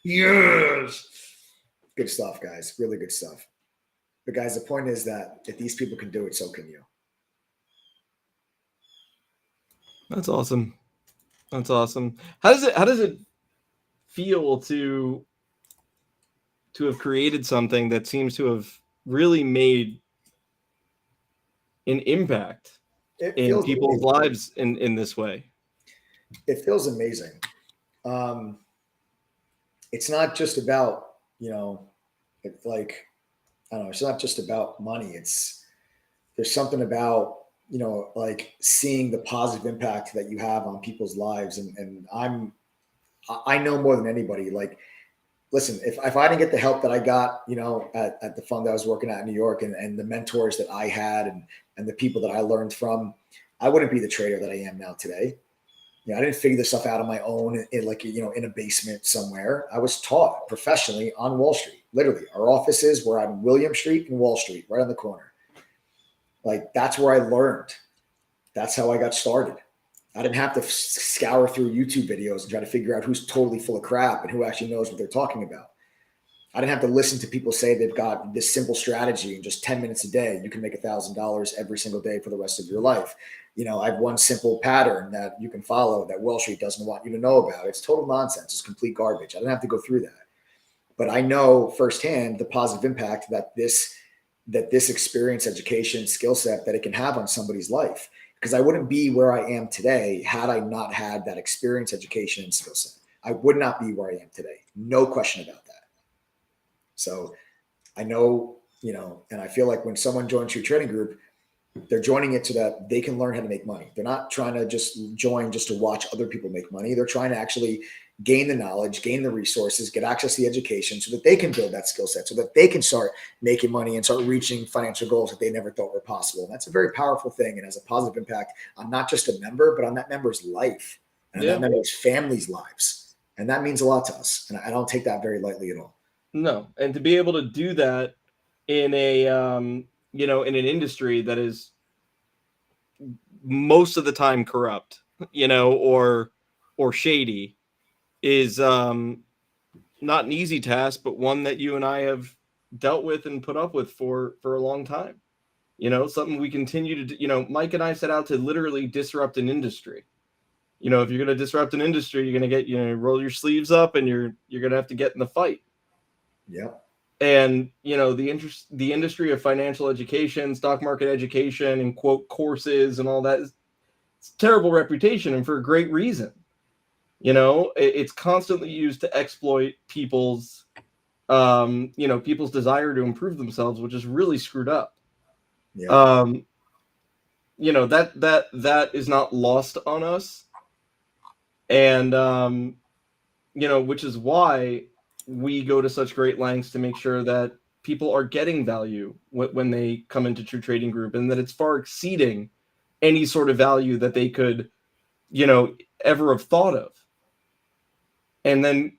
Yes. Good stuff, guys. Really good stuff. But guys, the point is that if these people can do it, so can you. That's awesome. That's awesome. How does it feel to have created something that seems to have really made an impact in people's lives in this way? It feels amazing. It's not just about, like, I don't know, it's not just about money. There's something about, like seeing the positive impact that you have on people's lives. And I know more than anybody, like, listen, if I didn't get the help that I got, at the fund that I was working at in New York, and the mentors that I had, and the people that I learned from, I wouldn't be the trader that I am now today. I didn't figure this stuff out on my own in a basement somewhere. I was taught professionally on Wall Street. Literally, our offices were on William Street and Wall Street, right on the corner. Like, that's where I learned. That's how I got started. I didn't have to scour through YouTube videos and try to figure out who's totally full of crap and who actually knows what they're talking about. I didn't have to listen to people say they've got this simple strategy in just 10 minutes a day. You can make $1,000 every single day for the rest of your life. I have one simple pattern that you can follow that Wall Street doesn't want you to know about. It's total nonsense. It's complete garbage. I didn't have to go through that. But I know firsthand the positive impact that this experience, education, skill set, that it can have on somebody's life. Because I wouldn't be where I am today had I not had that experience, education, and skill set. I would not be where I am today. No question about that. So I know, and I feel like when someone joins True Trading Group, they're joining it so that they can learn how to make money. They're not trying to just join just to watch other people make money. They're trying to actually gain the knowledge, gain the resources, get access to the education so that they can build that skill set, so that they can start making money and start reaching financial goals that they never thought were possible. And that's a very powerful thing and has a positive impact on not just a member, but on that member's life and that member's family's lives. And that means a lot to us. And I don't take that very lightly at all. No. And to be able to do that in a, in an industry that is most of the time corrupt, or shady, is not an easy task, but one that you and I have dealt with and put up with for a long time. Something we continue to do. Mike and I set out to literally disrupt an industry. If you're going to disrupt an industry, you're going to roll your sleeves up and you're going to have to get in the fight. Yeah. And, the industry of financial education, stock market education, and quote courses and all that, it's a terrible reputation, and for a great reason. It's constantly used to exploit people's desire to improve themselves, which is really screwed up. Yeah. That is not lost on us. And, which is why we go to such great lengths to make sure that people are getting value when they come into True Trading Group, and that it's far exceeding any sort of value that they could, ever have thought of. And then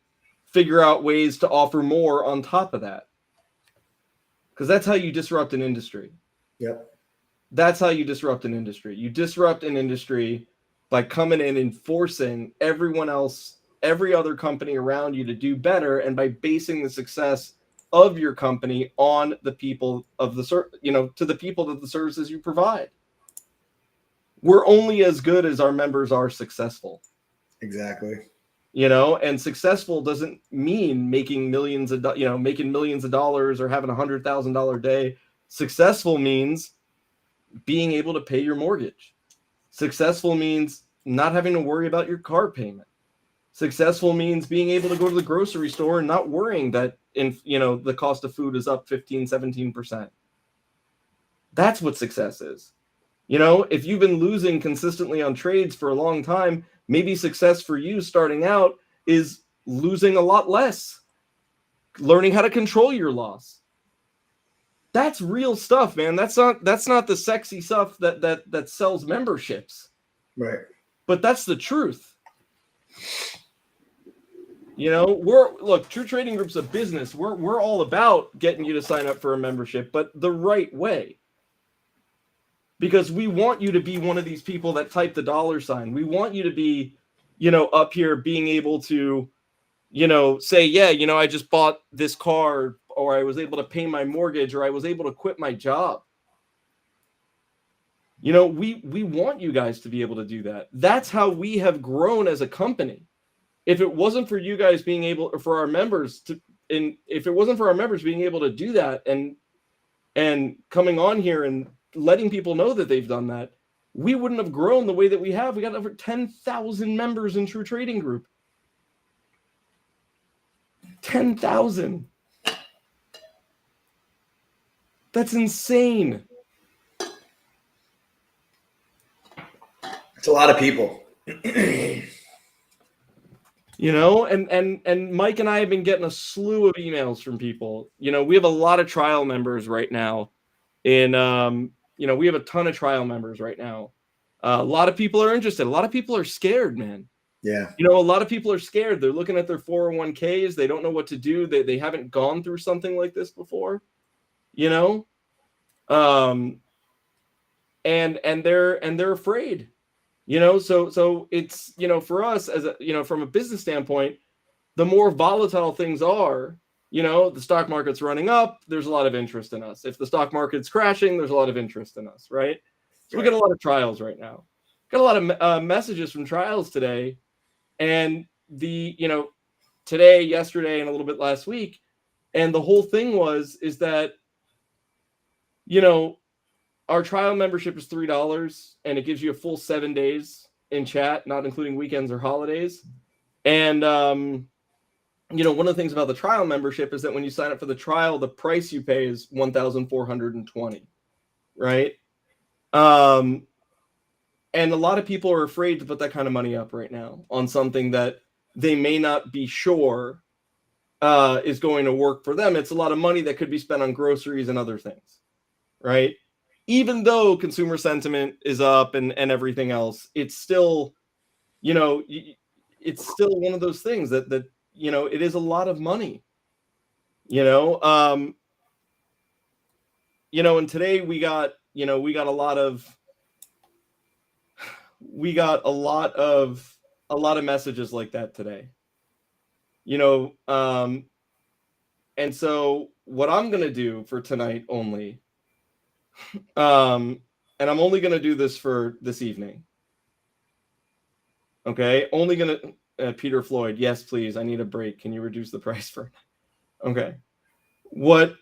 figure out ways to offer more on top of that. Because that's how you disrupt an industry. Yep. That's how you disrupt an industry. You disrupt an industry by coming in and forcing everyone else, every other company around you to do better, and by basing the success of your company on the people of to the people of the services you provide. We're only as good as our members are successful. Exactly. And successful doesn't mean making millions of dollars or having $100,000 day. Successful means being able to pay your mortgage. Successful means not having to worry about your car payment. Successful means being able to go to the grocery store and not worrying that the cost of food is up 15-17%. That's what success is. If you've been losing consistently on trades for a long time, maybe success for you starting out is losing a lot less, learning how to control your loss. That's real stuff, man. That's not the sexy stuff that sells memberships. Right. But that's the truth. True Trading Group's a business. We're all about getting you to sign up for a membership, but the right way. Because we want you to be one of these people that type the $sign. We want you to be, up here being able to, say, yeah, I just bought this car or I was able to pay my mortgage, or I was able to quit my job. You know, we want you guys to be able to do that. That's how we have grown as a company. If it wasn't for you guys being able, or for our members to, and if it wasn't for our members being able to do that and coming on here and letting people know that they've done that, we wouldn't have grown the way that we have. We got over 10,000 members in True Trading Group. 10,000. That's insane. It's a lot of people. You know, and Mike and I have been getting a slew of emails from people. You know, we have a lot of trial members right now. We have a ton of trial members right now. A lot of people are interested. A lot of people are scared, man. Yeah. You know, a lot of people are scared. They're looking at their 401ks. They don't know what to do. They haven't gone through something like this before, you know? And they're afraid. You know, so it's, you know, for us as a, you know, from a business standpoint, the more volatile things are, you know, the stock market's running up, there's a lot of interest in us. If the stock market's crashing, there's a lot of interest in us, right? So we get a lot of trials right now. Got a lot of messages from trials today, and today, yesterday, and a little bit last week, and the whole thing is that, you know, our trial membership is $3, and it gives you a full 7 days in chat, not including weekends or holidays. And, you know, one of the things about the trial membership is that when you sign up for the trial, the price you pay is $1,420, right? And a lot of people are afraid to put that kind of money up right now on something that they may not be sure is going to work for them. It's a lot of money that could be spent on groceries and other things, right? Even though consumer sentiment is up and everything else, it's still, you know, it's still one of those things that, you know, it is a lot of money, you know, and today we got a lot of messages like that today, you know, and so what I'm going to do for tonight only, and I'm only going to do this for this evening. Okay. Only going to, Peter Floyd. Yes, please. I need a break. Can you reduce the price for, okay. Let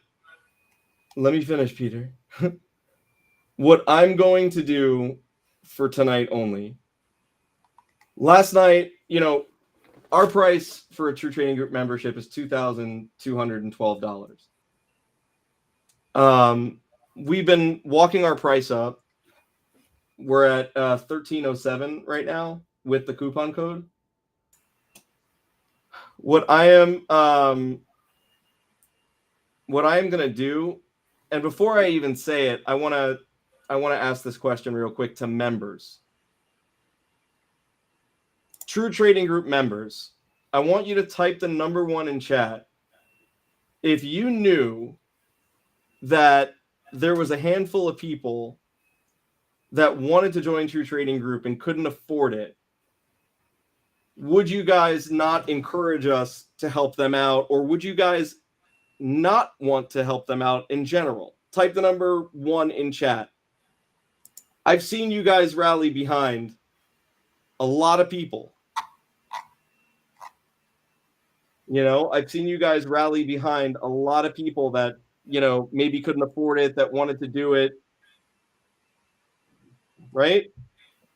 me finish, Peter. What I'm going to do for tonight only. Last night, you know, our price for a True Trading Group membership is $2,212. We've been walking our price up. We're at $13.07 right now with the coupon code. What I am going to do, and before I even say it, I want to ask this question real quick to members. True Trading Group members, I want you to type the number 1 in chat if you knew that there was a handful of people that wanted to join True Trading Group and couldn't afford it. Would you guys not encourage us to help them out, or would you guys not want to help them out in general? Type the number 1 in chat. I've seen you guys rally behind a lot of people. You know, I've seen you guys rally behind a lot of people that, you know, maybe couldn't afford it, that wanted to do it. Right?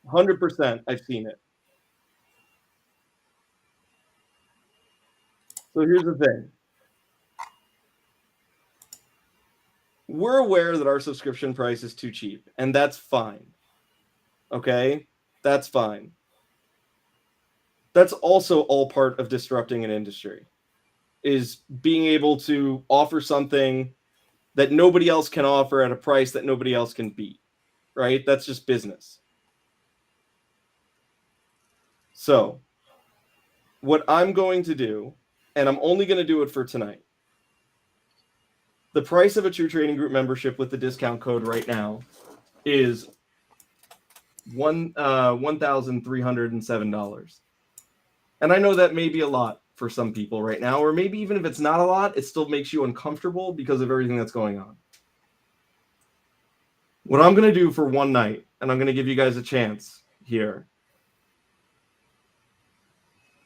100%. I've seen it. So here's the thing. We're aware that our subscription price is too cheap, and that's fine. Okay? That's fine. That's also all part of disrupting an industry, is being able to offer something that nobody else can offer at a price that nobody else can beat, right? That's just business. So what I'm going to do, and I'm only going to do it for tonight, the price of a True Trading Group membership with the discount code right now is $1,307. And I know that may be a lot for some people right now, or maybe even if it's not a lot, it still makes you uncomfortable because of everything that's going on. What I'm going to do for one night, and I'm going to give you guys a chance here,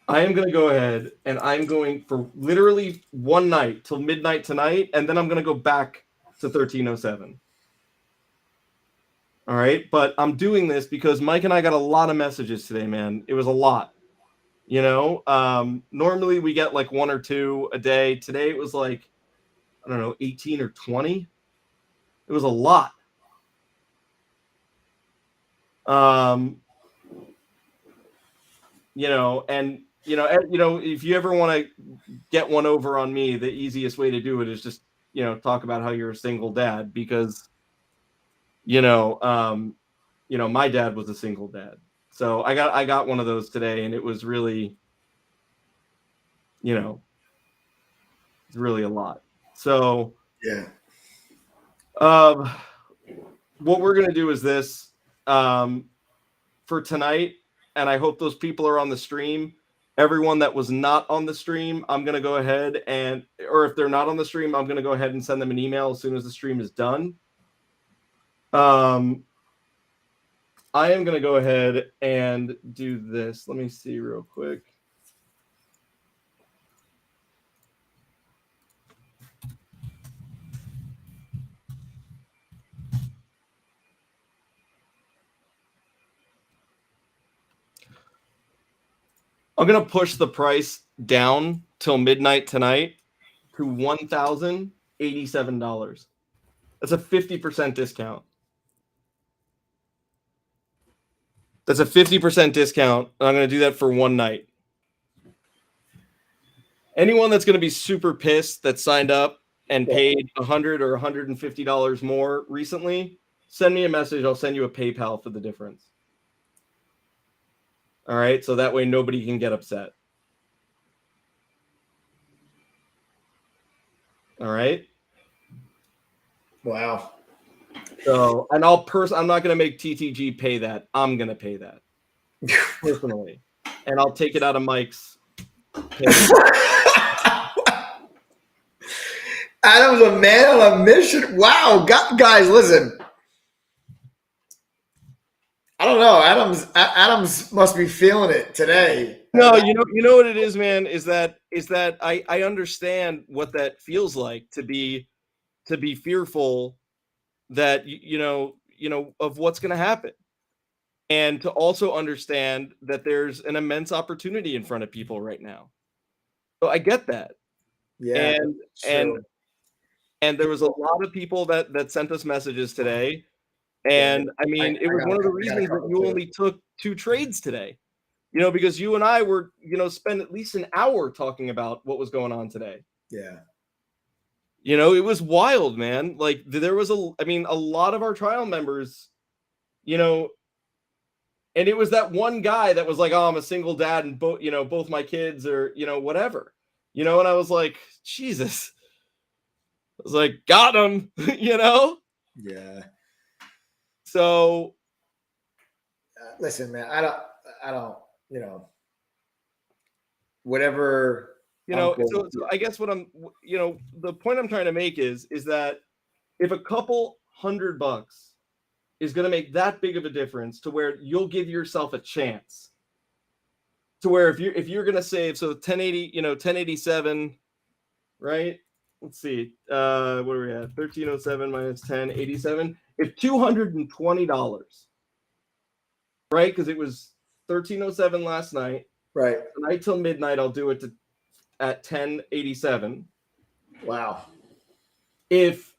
I am going to go ahead and I'm going for literally one night till midnight tonight, and then I'm going to go back to 1307. All right, but I'm doing this because Mike and I got a lot of messages today, man. It was a lot. You know, normally we get like 1 or 2 a day. Today it was like, I don't know, 18 or 20. It was a lot. You know, and if you ever want to get one over on me, the easiest way to do it is just, talk about how you're a single dad, because, my dad was a single dad. So I got one of those today, and it was really, it's really a lot. So yeah. What we're going to do is this, for tonight, and I hope those people are on the stream. Everyone that was not on the stream, I'm going to go ahead or if they're not on the stream, I'm going to go ahead and send them an email as soon as the stream is done. I am going to go ahead and do this. Let me see real quick. I'm going to push the price down till midnight tonight to $1,087. That's a 50% discount. That's a 50% discount. I'm going to do that for one night. Anyone that's going to be super pissed that signed up and paid $100 or $150 more recently, send me a message. I'll send you a PayPal for the difference. All right, so that way nobody can get upset. All right. Wow. So, and I'm not going to make TTG pay that. I'm going to pay that personally, and I'll take it out of Mike's. Adam's a man on a mission. Wow, guys, listen. I don't know. Adams must be feeling it today. No, you know what it is, man. Is that I understand what that feels like to be fearful that of what's going to happen, and to also understand that there's an immense opportunity in front of people right now. So I get that. Yeah, and there was a lot of people that sent us messages today. And I mean, it was one of the reasons that you only took 2 trades today, because you and I were, spend at least an hour talking about what was going on today. Yeah. It was wild, man. Like there was a lot of our trial members, and it was that one guy that was like, oh, I'm a single dad and both my kids are, whatever, and I was like, Jesus, I was like, got him, Yeah. So listen, man, I don't, whatever, so I guess what I'm, the point I'm trying to make is that if a couple $100 is going to make that big of a difference to where you'll give yourself a chance to where if you're going to save, so 1080, 1087, right? Let's see, what are we at? 1307 minus 1087. If $220, right? Because it was 1307 last night. Right. Tonight till midnight, I'll do it at 1087. Wow. If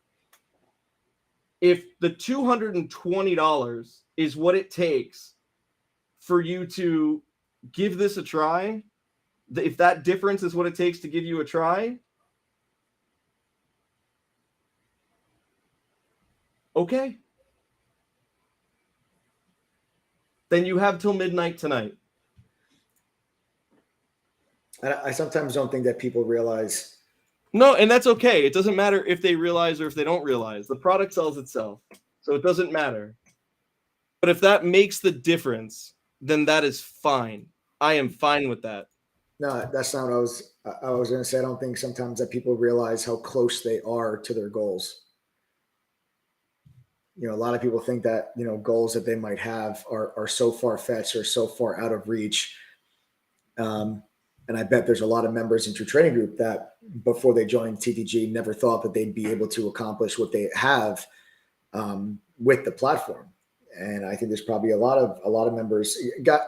the $220 is what it takes for you to give this a try, if that difference is what it takes to give you a try, okay. Then you have till midnight tonight. I sometimes don't think that people realize. No, and that's okay. It doesn't matter if they realize or if they don't realize. The product sells itself, so it doesn't matter. But if that makes the difference, then that is fine. I am fine with that. No, that's not what I was going to say. I don't think sometimes that people realize how close they are to their goals. A lot of people think that, goals that they might have are so far fetched or so far out of reach. Um, and I bet there's a lot of members in True Trading Group that before they joined TTG never thought that they'd be able to accomplish what they have with the platform. And I think there's probably a lot of members got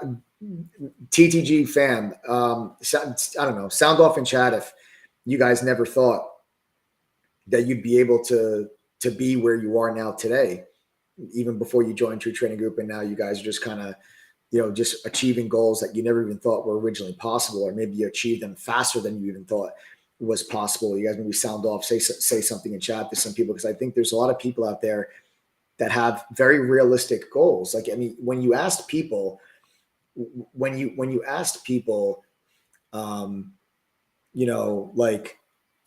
TTG fam. I don't know. Sound off in chat if you guys never thought that you'd be able to be where you are now today, even before you joined True Trading Group, and now you guys are just kind of just achieving goals that you never even thought were originally possible, or maybe you achieved them faster than you even thought was possible. You guys maybe sound off, say something in chat to some people, because I think there's a lot of people out there that have very realistic goals. Like, I mean, when you asked people, like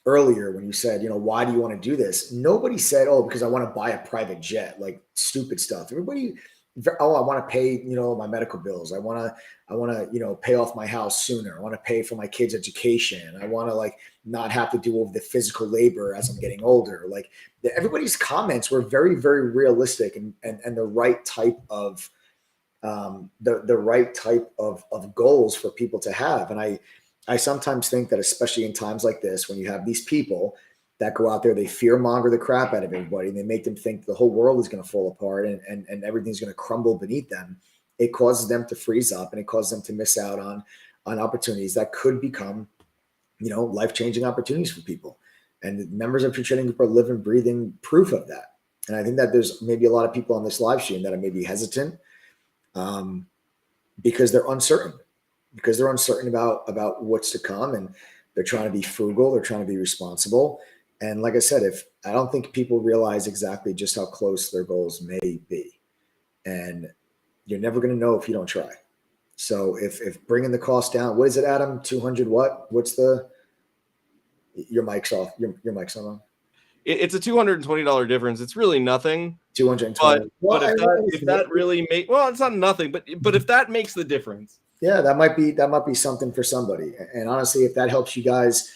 earlier when you said, why do you want to do this? Nobody said, oh, because I want to buy a private jet, like stupid stuff. Everybody, oh, I want to pay, my medical bills. I want to, pay off my house sooner. I want to pay for my kids' education. I want to like not have to do all the physical labor as I'm getting older. Like everybody's comments were very, very realistic and the right type of, the right type of goals for people to have. And I sometimes think that, especially in times like this, when you have these people that go out there, they fear monger the crap out of everybody, and they make them think the whole world is going to fall apart and everything's going to crumble beneath them. It causes them to freeze up, and it causes them to miss out on opportunities that could become, life-changing opportunities for people. And members of True Trading Group are living, breathing proof of that. And I think that there's maybe a lot of people on this live stream that are maybe hesitant because they're uncertain. Because they're uncertain about what's to come, and they're trying to be frugal, they're trying to be responsible. And like I said, I don't think people realize exactly just how close their goals may be. And you're never going to know if you don't try. So if bringing the cost down, what is it, Adam? 200 what? What's your mic's off. Your mic's not on. It's a $220 difference. It's really nothing. 220. But if that really it's not nothing, but if that makes the difference. Yeah, that might be something for somebody. And honestly, if that helps you guys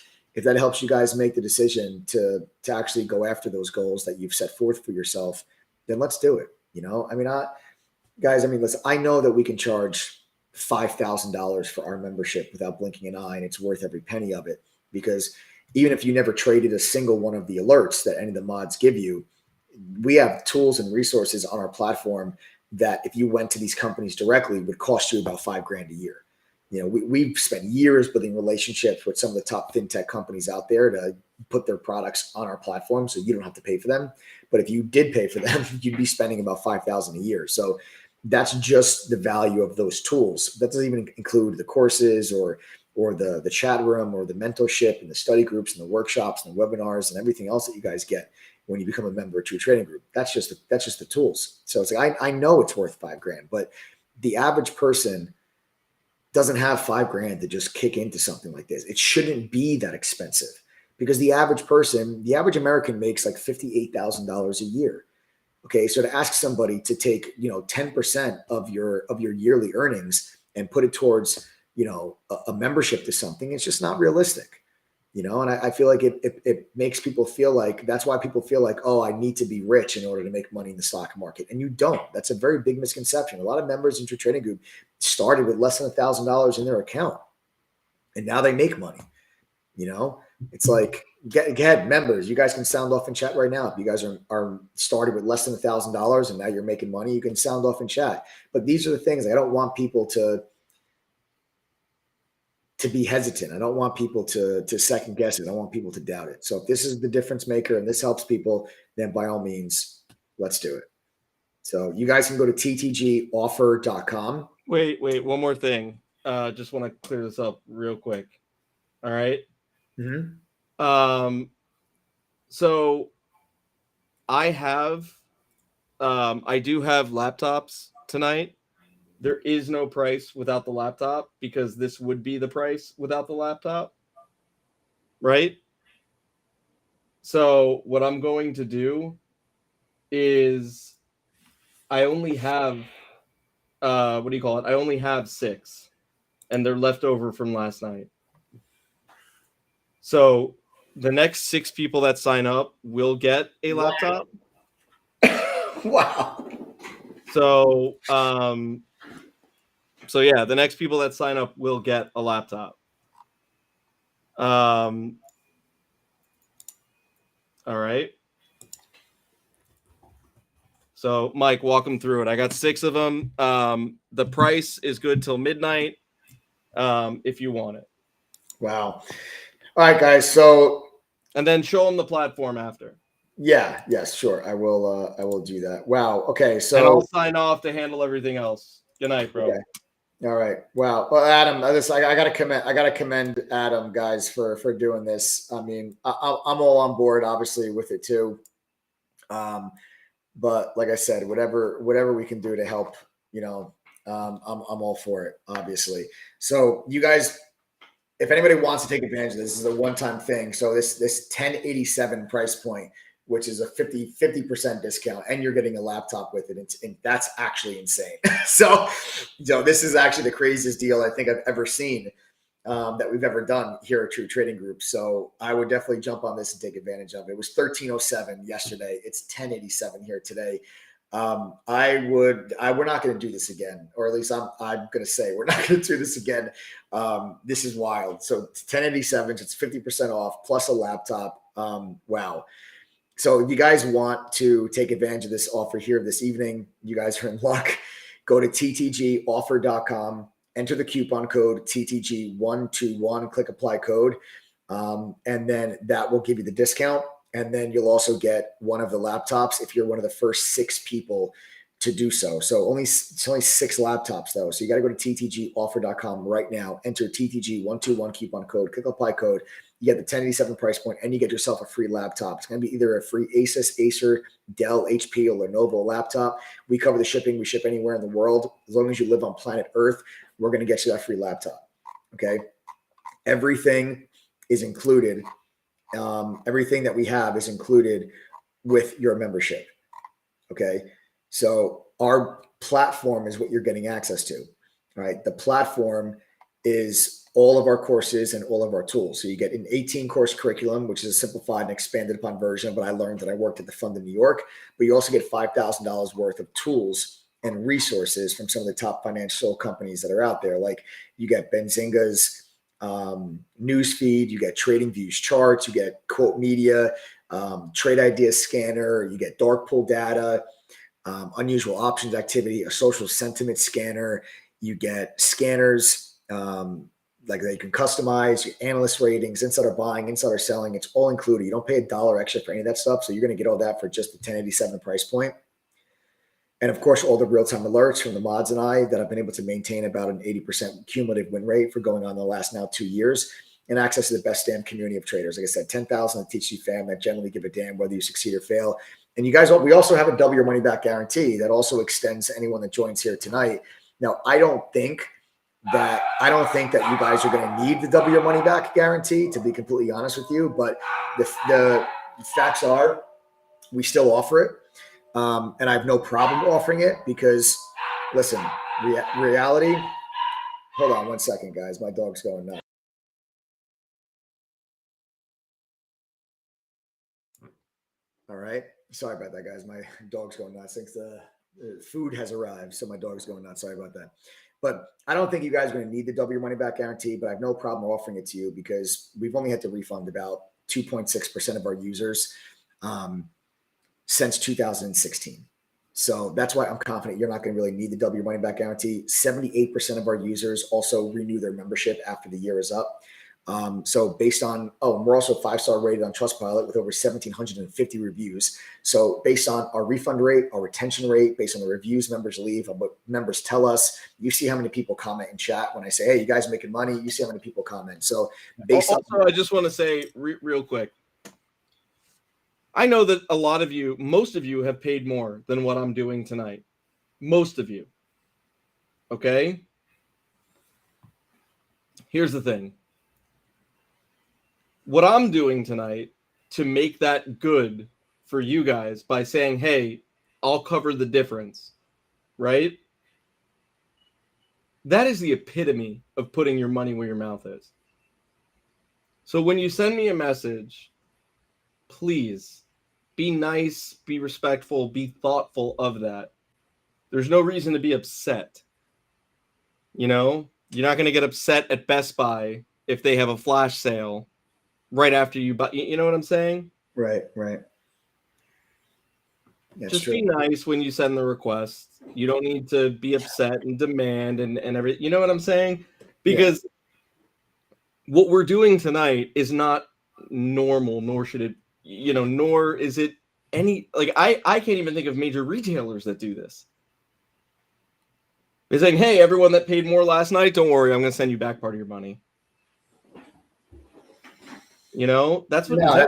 make the decision to actually go after those goals that you've set forth for yourself, then let's do it. I mean, listen, I know that we can charge $5,000 for our membership without blinking an eye, and it's worth every penny of it, because even if you never traded a single one of the alerts that any of the mods give you, we have tools and resources on our platform that if you went to these companies directly would cost you about $5,000 a year. We've spent years building relationships with some of the top fintech companies out there to put their products on our platform, so you don't have to pay for them. But if you did pay for them, you'd be spending about $5,000 a year. So that's just the value of those tools. That doesn't even include the courses or the chat room or the mentorship and the study groups and the workshops and the webinars and everything else that you guys get when you become a member of True Trading Group. That's just the tools. So it's like, I know it's worth $5,000, but the average person doesn't have $5,000 to just kick into something like this. It shouldn't be that expensive, because the average American makes like $58,000 a year. Okay. So to ask somebody to take, 10% of your yearly earnings and put it towards, a membership to something, it's just not realistic. And I feel like it makes people feel like, that's why people feel like, oh, I need to be rich in order to make money in the stock market. And you don't. That's a very big misconception. A lot of members in True Trading Group started with less than $1,000 in their account, and now they make money. It's like, get ahead, members. You guys can sound off in chat right now. If you guys are started with less than $1,000 and now you're making money, you can sound off in chat. But these are the things I don't want people to be hesitant. I don't want people to second guess it. I want people to doubt it. So if this is the difference maker and this helps people, then by all means, let's do it. So you guys can go to ttgoffer.com. Wait, one more thing. Just want to clear this up real quick. All right. Mm-hmm. So I do have laptops tonight. There is no price without the laptop, because this would be the price without the laptop. Right? So what I'm going to do is I only have, I only have 6, and they're left over from last night. So the next 6 people that sign up will get a laptop. Wow. So yeah, the next people that sign up will get a laptop. All right. So Mike, walk them through it. I got 6 of them. The price is good till midnight. If you want it. Wow. All right, guys. So, and then show them the platform after. Yeah. Yes. Sure. I will. I will do that. Wow. Okay. So and I'll sign off to handle everything else. Good night, bro. Okay. All right. Wow. Well, Adam, I gotta commend. I gotta commend Adam, guys, for doing this. I mean, I'm all on board, obviously, with it too. But like I said, whatever we can do to help, I'm all for it, obviously. So you guys, if anybody wants to take advantage of this, this is a one-time thing. So this 1087 price point, which is a 50% discount, and you're getting a laptop with it. And that's actually insane. So this is actually the craziest deal I think I've ever seen that we've ever done here at True Trading Group. So I would definitely jump on this and take advantage of it. It was 1307 yesterday. It's 1087 here today. We're not going to do this again, or at least I'm going to say we're not going to do this again. This is wild. So 1087, it's 50% off plus a laptop. Wow. So if you guys want to take advantage of this offer here this evening, you guys are in luck. Go to ttgoffer.com, enter the coupon code TTG121, click apply code. And then that will give you the discount. And then you'll also get one of the laptops if you're one of the first 6 people to do so. So it's only 6 laptops though. So you got to go to ttgoffer.com right now, enter TTG121 coupon code, click apply code. You get the 1087 price point, and you get yourself a free laptop. It's going to be either a free Asus, Acer, Dell, HP, or Lenovo laptop. We cover the shipping. We ship anywhere in the world. As long as you live on planet Earth, we're going to get you that free laptop. Okay. Everything is included. Everything that we have is included with your membership. Okay. So our platform is what you're getting access to, right? The platform is all of our courses and all of our tools. So you get an 18 course curriculum, which is a simplified and expanded upon version of what I learned that I worked at the Fund in New York, but you also get $5,000 worth of tools and resources from some of the top financial companies that are out there. Like you get Benzinga's news feed, you get Trading Views charts, you get Quote Media, Trade Idea Scanner, you get dark pool data, unusual options activity, a social sentiment scanner, you get scanners, like that you can customize, your analyst ratings, insider buying, insider selling. It's all included. You don't pay $1 extra for any of that stuff. So you're going to get all that for just the 1087 price point. And of course, all the real-time alerts from the mods and I that I've been able to maintain about an 80% cumulative win rate for going on the last now 2 years, and access to the best damn community of traders. Like I said, 10,000 TTG fam that generally give a damn whether you succeed or fail. And you guys, we also have a double your money back guarantee that also extends to anyone that joins here tonight. Now, I don't think that you guys are going to need the double your money back guarantee, to be completely honest with you. But the facts are we still offer it. And I have no problem offering it because, listen, reality. Hold on one second, guys. My dog's going nuts. All right. Sorry about that, guys. My dog's going nuts. I think the food has arrived, so my dog's going nuts. Sorry about that. But I don't think you guys are going to need the double your money back guarantee, but I have no problem offering it to you because we've only had to refund about 2.6% of our users since 2016. So that's why I'm confident you're not going to really need the double your money back guarantee. 78% of our users also renew their membership after the year is up. So based on, we're also 5-star rated on Trustpilot with over 1,750 reviews. So based on our refund rate, our retention rate, based on the reviews members leave, on what members tell us, you see how many people comment in chat when I say, hey, you guys are making money, you see how many people comment. So based also, I just want to say real quick, I know that a lot of you, most of you have paid more than what I'm doing tonight. Most of you. Okay? Here's the thing. What I'm doing tonight to make that good for you guys by saying, hey, I'll cover the difference, right? That is the epitome of putting your money where your mouth is. So when you send me a message, please be nice, be respectful, be thoughtful of that. There's no reason to be upset. You know, you're not going to get upset at Best Buy if they have a flash sale right after you buy. You know what I'm saying? Right. That's Just true. be nice when you send the request. You don't need to be upset and demand and everything. You know what I'm saying? Because what we're doing tonight is not normal, nor should it, nor is it any, like, I can't even think of major retailers that do this. They're saying, hey, everyone that paid more last night, don't worry, I'm going to send you back part of your money. That's what. No,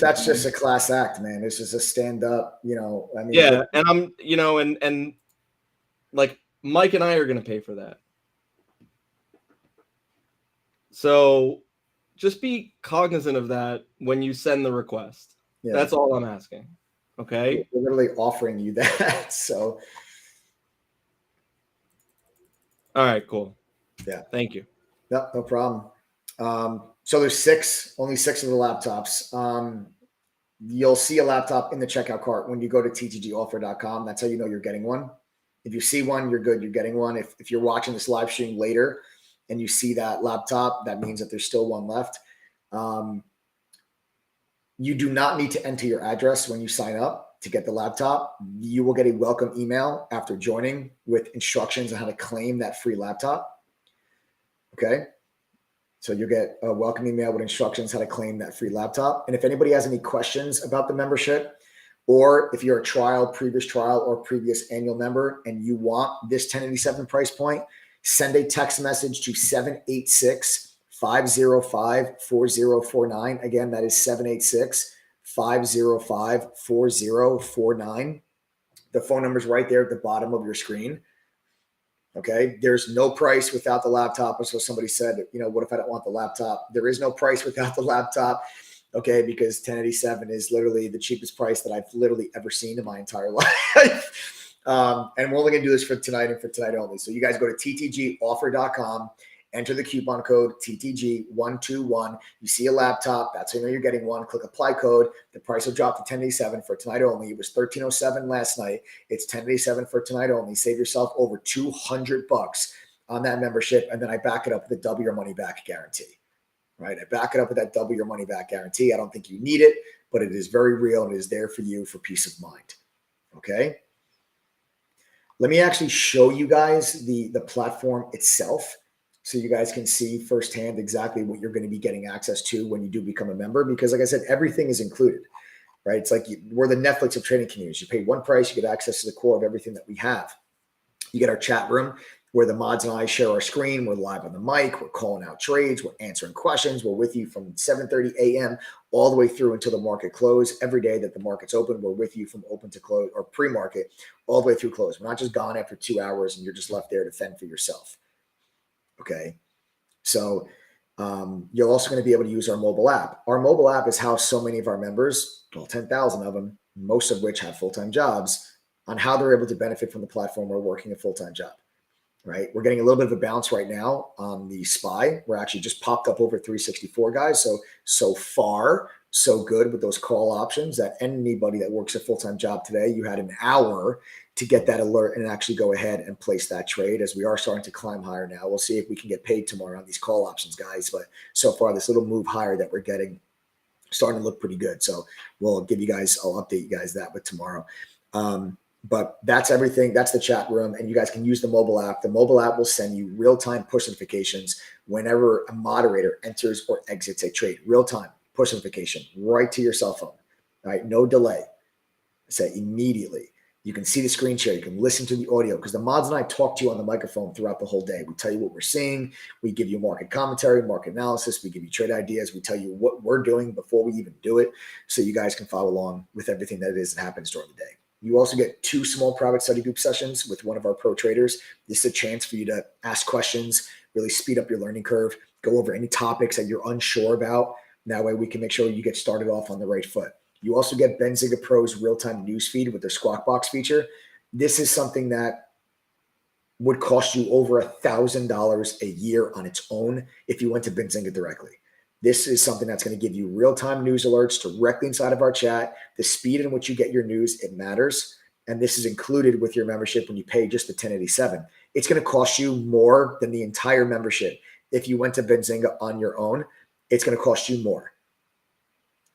that's just a class act, man. It's just a stand up. I mean, yeah, and I'm, and like Mike and I are going to pay for that. So just be cognizant of that when you send the request. Yeah. That's all I'm asking. Okay. We're literally offering you that. So. All right, cool. Yeah. Thank you. No problem. So there's only six of the laptops. You'll see a laptop in the checkout cart when you go to ttgoffer.com. That's how you know you're getting one. If you see one, you're good. You're getting one. If you're watching this live stream later and you see that laptop, that means that there's still one left. You do not need to enter your address when you sign up to get the laptop. You will get a welcome email after joining with instructions on how to claim that free laptop. Okay. So you'll get a welcome email with instructions how to claim that free laptop. And if anybody has any questions about the membership, or if you're a previous trial, or previous annual member, and you want this 1087 price point, send a text message to 786-505-4049. Again, that is 786-505-4049. The phone number is right there at the bottom of your screen. Okay. There's no price without the laptop. So somebody said, what if I don't want the laptop? There is no price without the laptop. Okay. Because 1087 is literally the cheapest price that I've literally ever seen in my entire life. And we're only going to do this for tonight and for tonight only. So you guys go to ttgoffer.com, enter the coupon code TTG121. You see a laptop. That's how you know you're getting one. Click apply code. The price will drop to 1087 for tonight only. It was $1307 last night. It's 1087 for tonight only. Save yourself over $200 on that membership. And then I back it up with a double your money back guarantee, right? I back it up with that double your money back guarantee. I don't think you need it, but it is very real and it is there for you for peace of mind. Okay. Let me actually show you guys the platform itself, so you guys can see firsthand exactly what you're going to be getting access to when you do become a member. Because like I said, everything is included, right? It's like we're the Netflix of trading communities. You pay one price, you get access to the core of everything that we have. You get our chat room where the mods and I share our screen. We're live on the mic. We're calling out trades. We're answering questions. We're with you from 7:30 a.m. all the way through until the market close. Every day that the market's open, we're with you from open to close, or pre-market, all the way through close. We're not just gone after 2 hours and you're just left there to fend for yourself. Okay. So you're also going to be able to use our mobile app. Our mobile app is how so many of our members, well, 10,000 of them, most of which have full-time jobs, on how they're able to benefit from the platform while working a full-time job, right? We're getting a little bit of a bounce right now on the SPY. We're actually just popped up over 364, guys. So far, so good with those call options that anybody that works a full-time job today, you had an hour to get that alert and actually go ahead and place that trade, as we are starting to climb higher now. We'll see if we can get paid tomorrow on these call options, guys. But so far, this little move higher that we're getting starting to look pretty good. So I'll update you guys that with tomorrow. But that's everything. That's the chat room. And you guys can use the mobile app. The mobile app will send you real-time push notifications whenever a moderator enters or exits a trade. Real-time push notification right to your cell phone. All right, no delay. Say immediately. You can see the screen share. You can listen to the audio, because the mods and I talk to you on the microphone throughout the whole day. We tell you what we're seeing. We give you market commentary, market analysis. We give you trade ideas. We tell you what we're doing before we even do it, so you guys can follow along with everything that it is that happens during the day. You also get 2 small private study group sessions with one of our pro traders. This is a chance for you to ask questions, really speed up your learning curve, go over any topics that you're unsure about. That way we can make sure you get started off on the right foot. You also get Benzinga Pro's real-time news feed with their Squawk Box feature. This is something that would cost you over $1,000 a year on its own if you went to Benzinga directly. This is something that's going to give you real-time news alerts directly inside of our chat. The speed in which you get your news, it matters. And this is included with your membership when you pay just the 1087. It's going to cost you more than the entire membership. If you went to Benzinga on your own, it's going to cost you more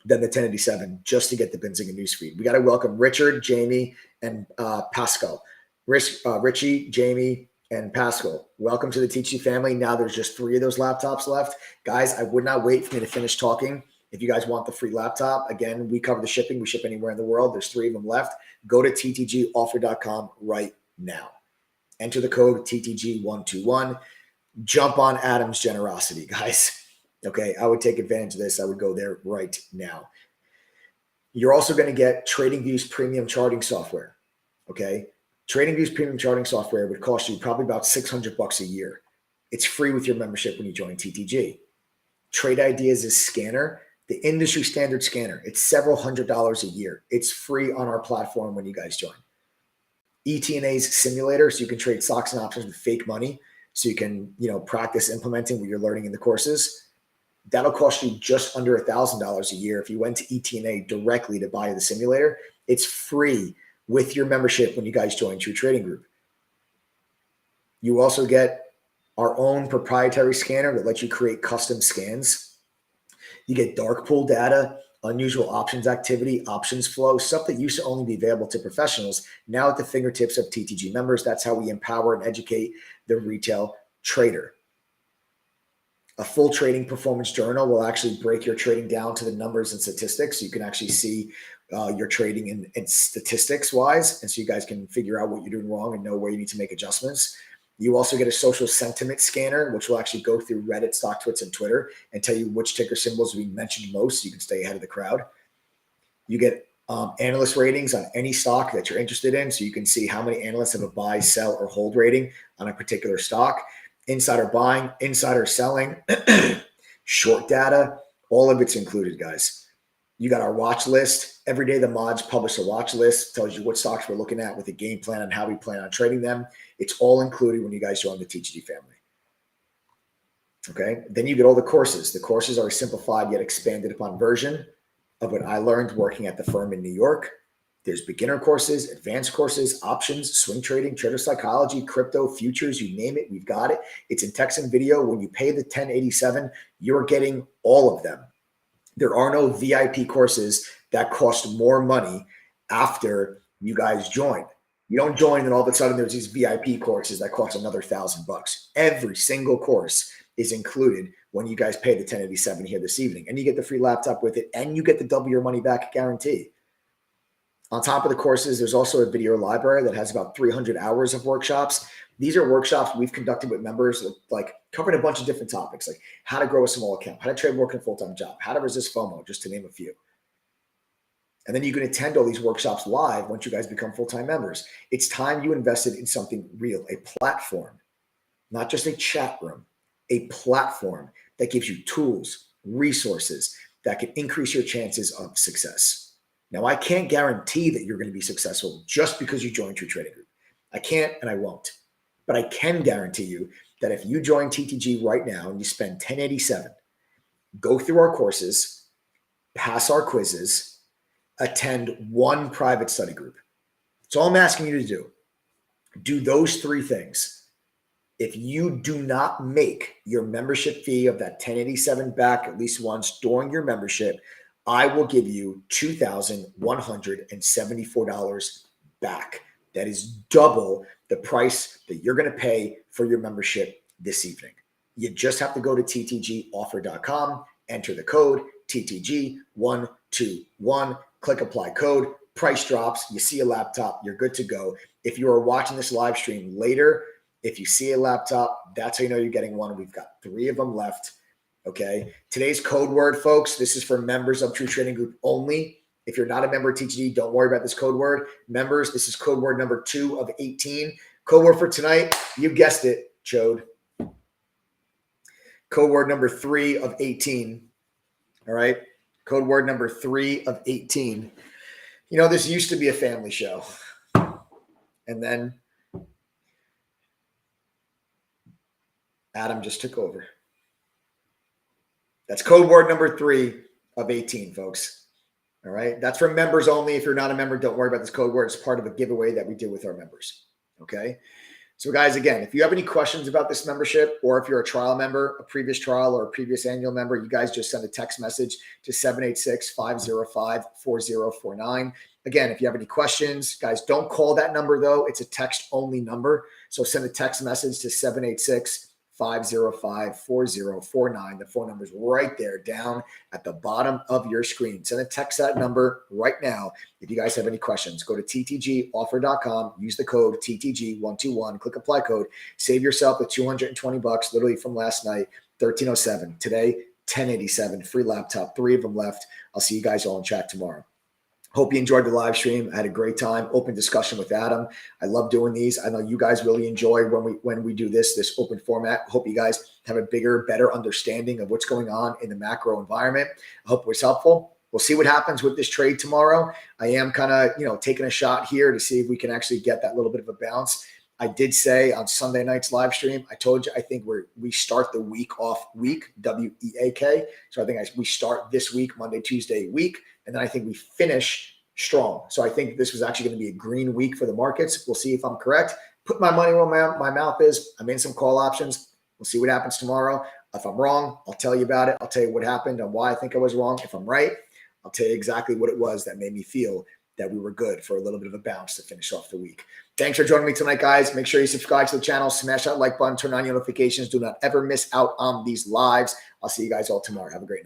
than the 1087 just to get the Benzinga newsfeed. We got to welcome Richard, Jamie, and Pascal. Richie, Jamie, and Pascal, welcome to the TTG family. Now there's just 3 of those laptops left. Guys, I would not wait for me to finish talking. If you guys want the free laptop, again, we cover the shipping. We ship anywhere in the world. There's 3 of them left. Go to ttgoffer.com right now. Enter the code TTG121. Jump on Adam's generosity, guys. Okay, I would take advantage of this. I would go there right now. You're also going to get TradingView's premium charting software. Okay, TradingView's premium charting software would cost you probably about $600 a year. It's free with your membership when you join TTG. Trade Ideas is scanner, the industry standard scanner. It's several $100s a year. It's free on our platform when you guys join. ETNA's simulator, so you can trade stocks and options with fake money, so you can practice implementing what you're learning in the courses. That'll cost you just under $1,000 a year if you went to ETNA directly to buy the simulator. It's free with your membership when you guys join True Trading Group. You also get our own proprietary scanner that lets you create custom scans. You get dark pool data, unusual options activity, options flow, stuff that used to only be available to professionals, now at the fingertips of TTG members. That's how we empower and educate the retail trader. A full trading performance journal will actually break your trading down to the numbers and statistics. So you can actually see your trading in statistics wise. And so you guys can figure out what you're doing wrong and know where you need to make adjustments. You also get a social sentiment scanner, which will actually go through Reddit, StockTwits, and Twitter and tell you which ticker symbols we mentioned most so you can stay ahead of the crowd. You get analyst ratings on any stock that you're interested in. So you can see how many analysts have a buy, sell, or hold rating on a particular stock. Insider buying, insider selling, short data, all of it's included, guys. You got our watch list. Every day the mods publish a watch list, tells you what stocks we're looking at with a game plan and how we plan on trading them. It's all included when you guys join the TTG family. Okay, then you get all the courses. The courses are a simplified yet expanded upon version of what I learned working at the firm in New York. There's beginner courses, advanced courses, options, swing trading, trader psychology, crypto, futures, you name it, we've got it. It's in text and video. When you pay the $1087, you're getting all of them. There are no VIP courses that cost more money after you guys join. You don't join and all of a sudden there's these VIP courses that cost another $1,000. Every single course is included when you guys pay the $1087 here this evening. And you get the free laptop with it, and you get the double your money back guarantee. On top of the courses, there's also a video library that has about 300 hours of workshops. These are workshops we've conducted with members, like covering a bunch of different topics, like how to grow a small account, how to trade working a full-time job, how to resist FOMO, just to name a few. And then you can attend all these workshops live once you guys become full-time members. It's time you invested in something real, a platform, not just a chat room, a platform that gives you tools, resources that can increase your chances of success. Now, I can't guarantee that you're going to be successful just because you join True Trading Group. I can't and I won't. But I can guarantee you that if you join TTG right now and you spend $1087, go through our courses, pass our quizzes, attend one private study group. That's all I'm asking you to do. Do those 3 things. If you do not make your membership fee of that $1087 back at least once during your membership, I will give you $2,174 back. That is double the price that you're going to pay for your membership this evening. You just have to go to ttgoffer.com, enter the code TTG121, click apply code, price drops, you see a laptop, you're good to go. If you are watching this live stream later, if you see a laptop, that's how you know you're getting one. We've got 3 of them left. Okay. Today's code word, folks, this is for members of True Trading Group only. If you're not a member of TTG, don't worry about this code word. Members, this is code word number 2 of 18. Code word for tonight, you guessed it, Chode. Code word number 3 of 18. All right. Code word number 3 of 18. You know, this used to be a family show. And then Adam just took over. That's code word number 3 of 18, folks. All right. That's for members only. If you're not a member, don't worry about this code word. It's part of a giveaway that we do with our members. Okay. So guys, again, if you have any questions about this membership, or if you're a trial member, a previous trial or a previous annual member, you guys just send a text message to 786-505-4049. Again, if you have any questions, guys, don't call that number though. It's a text only number. So send a text message to 786-505-4049. The phone number is right there down at the bottom of your screen. Send a text that number right now. If you guys have any questions, go to ttgoffer.com, use the code TTG121, click apply code, save yourself the $220 literally from last night, 1307. Today, 1087, free laptop, 3 of them left. I'll see you guys all in chat tomorrow. Hope you enjoyed the live stream. I had a great time. Open discussion with Adam. I love doing these. I know you guys really enjoy when we do this open format. Hope you guys have a bigger, better understanding of what's going on in the macro environment. I hope it was helpful. We'll see what happens with this trade tomorrow. I am kind of, taking a shot here to see if we can actually get that little bit of a bounce. I did say on Sunday night's live stream, I told you, I think we start the week off weak, W-E-A-K. So I think we start this week, Monday, Tuesday, week. And then I think we finish strong. So I think this was actually going to be a green week for the markets. We'll see if I'm correct. Put my money where my mouth is. I'm in some call options. We'll see what happens tomorrow. If I'm wrong, I'll tell you about it. I'll tell you what happened and why I think I was wrong. If I'm right, I'll tell you exactly what it was that made me feel that we were good for a little bit of a bounce to finish off the week. Thanks for joining me tonight, guys. Make sure you subscribe to the channel, smash that like button, turn on notifications. Do not ever miss out on these lives. I'll see you guys all tomorrow. Have a great night.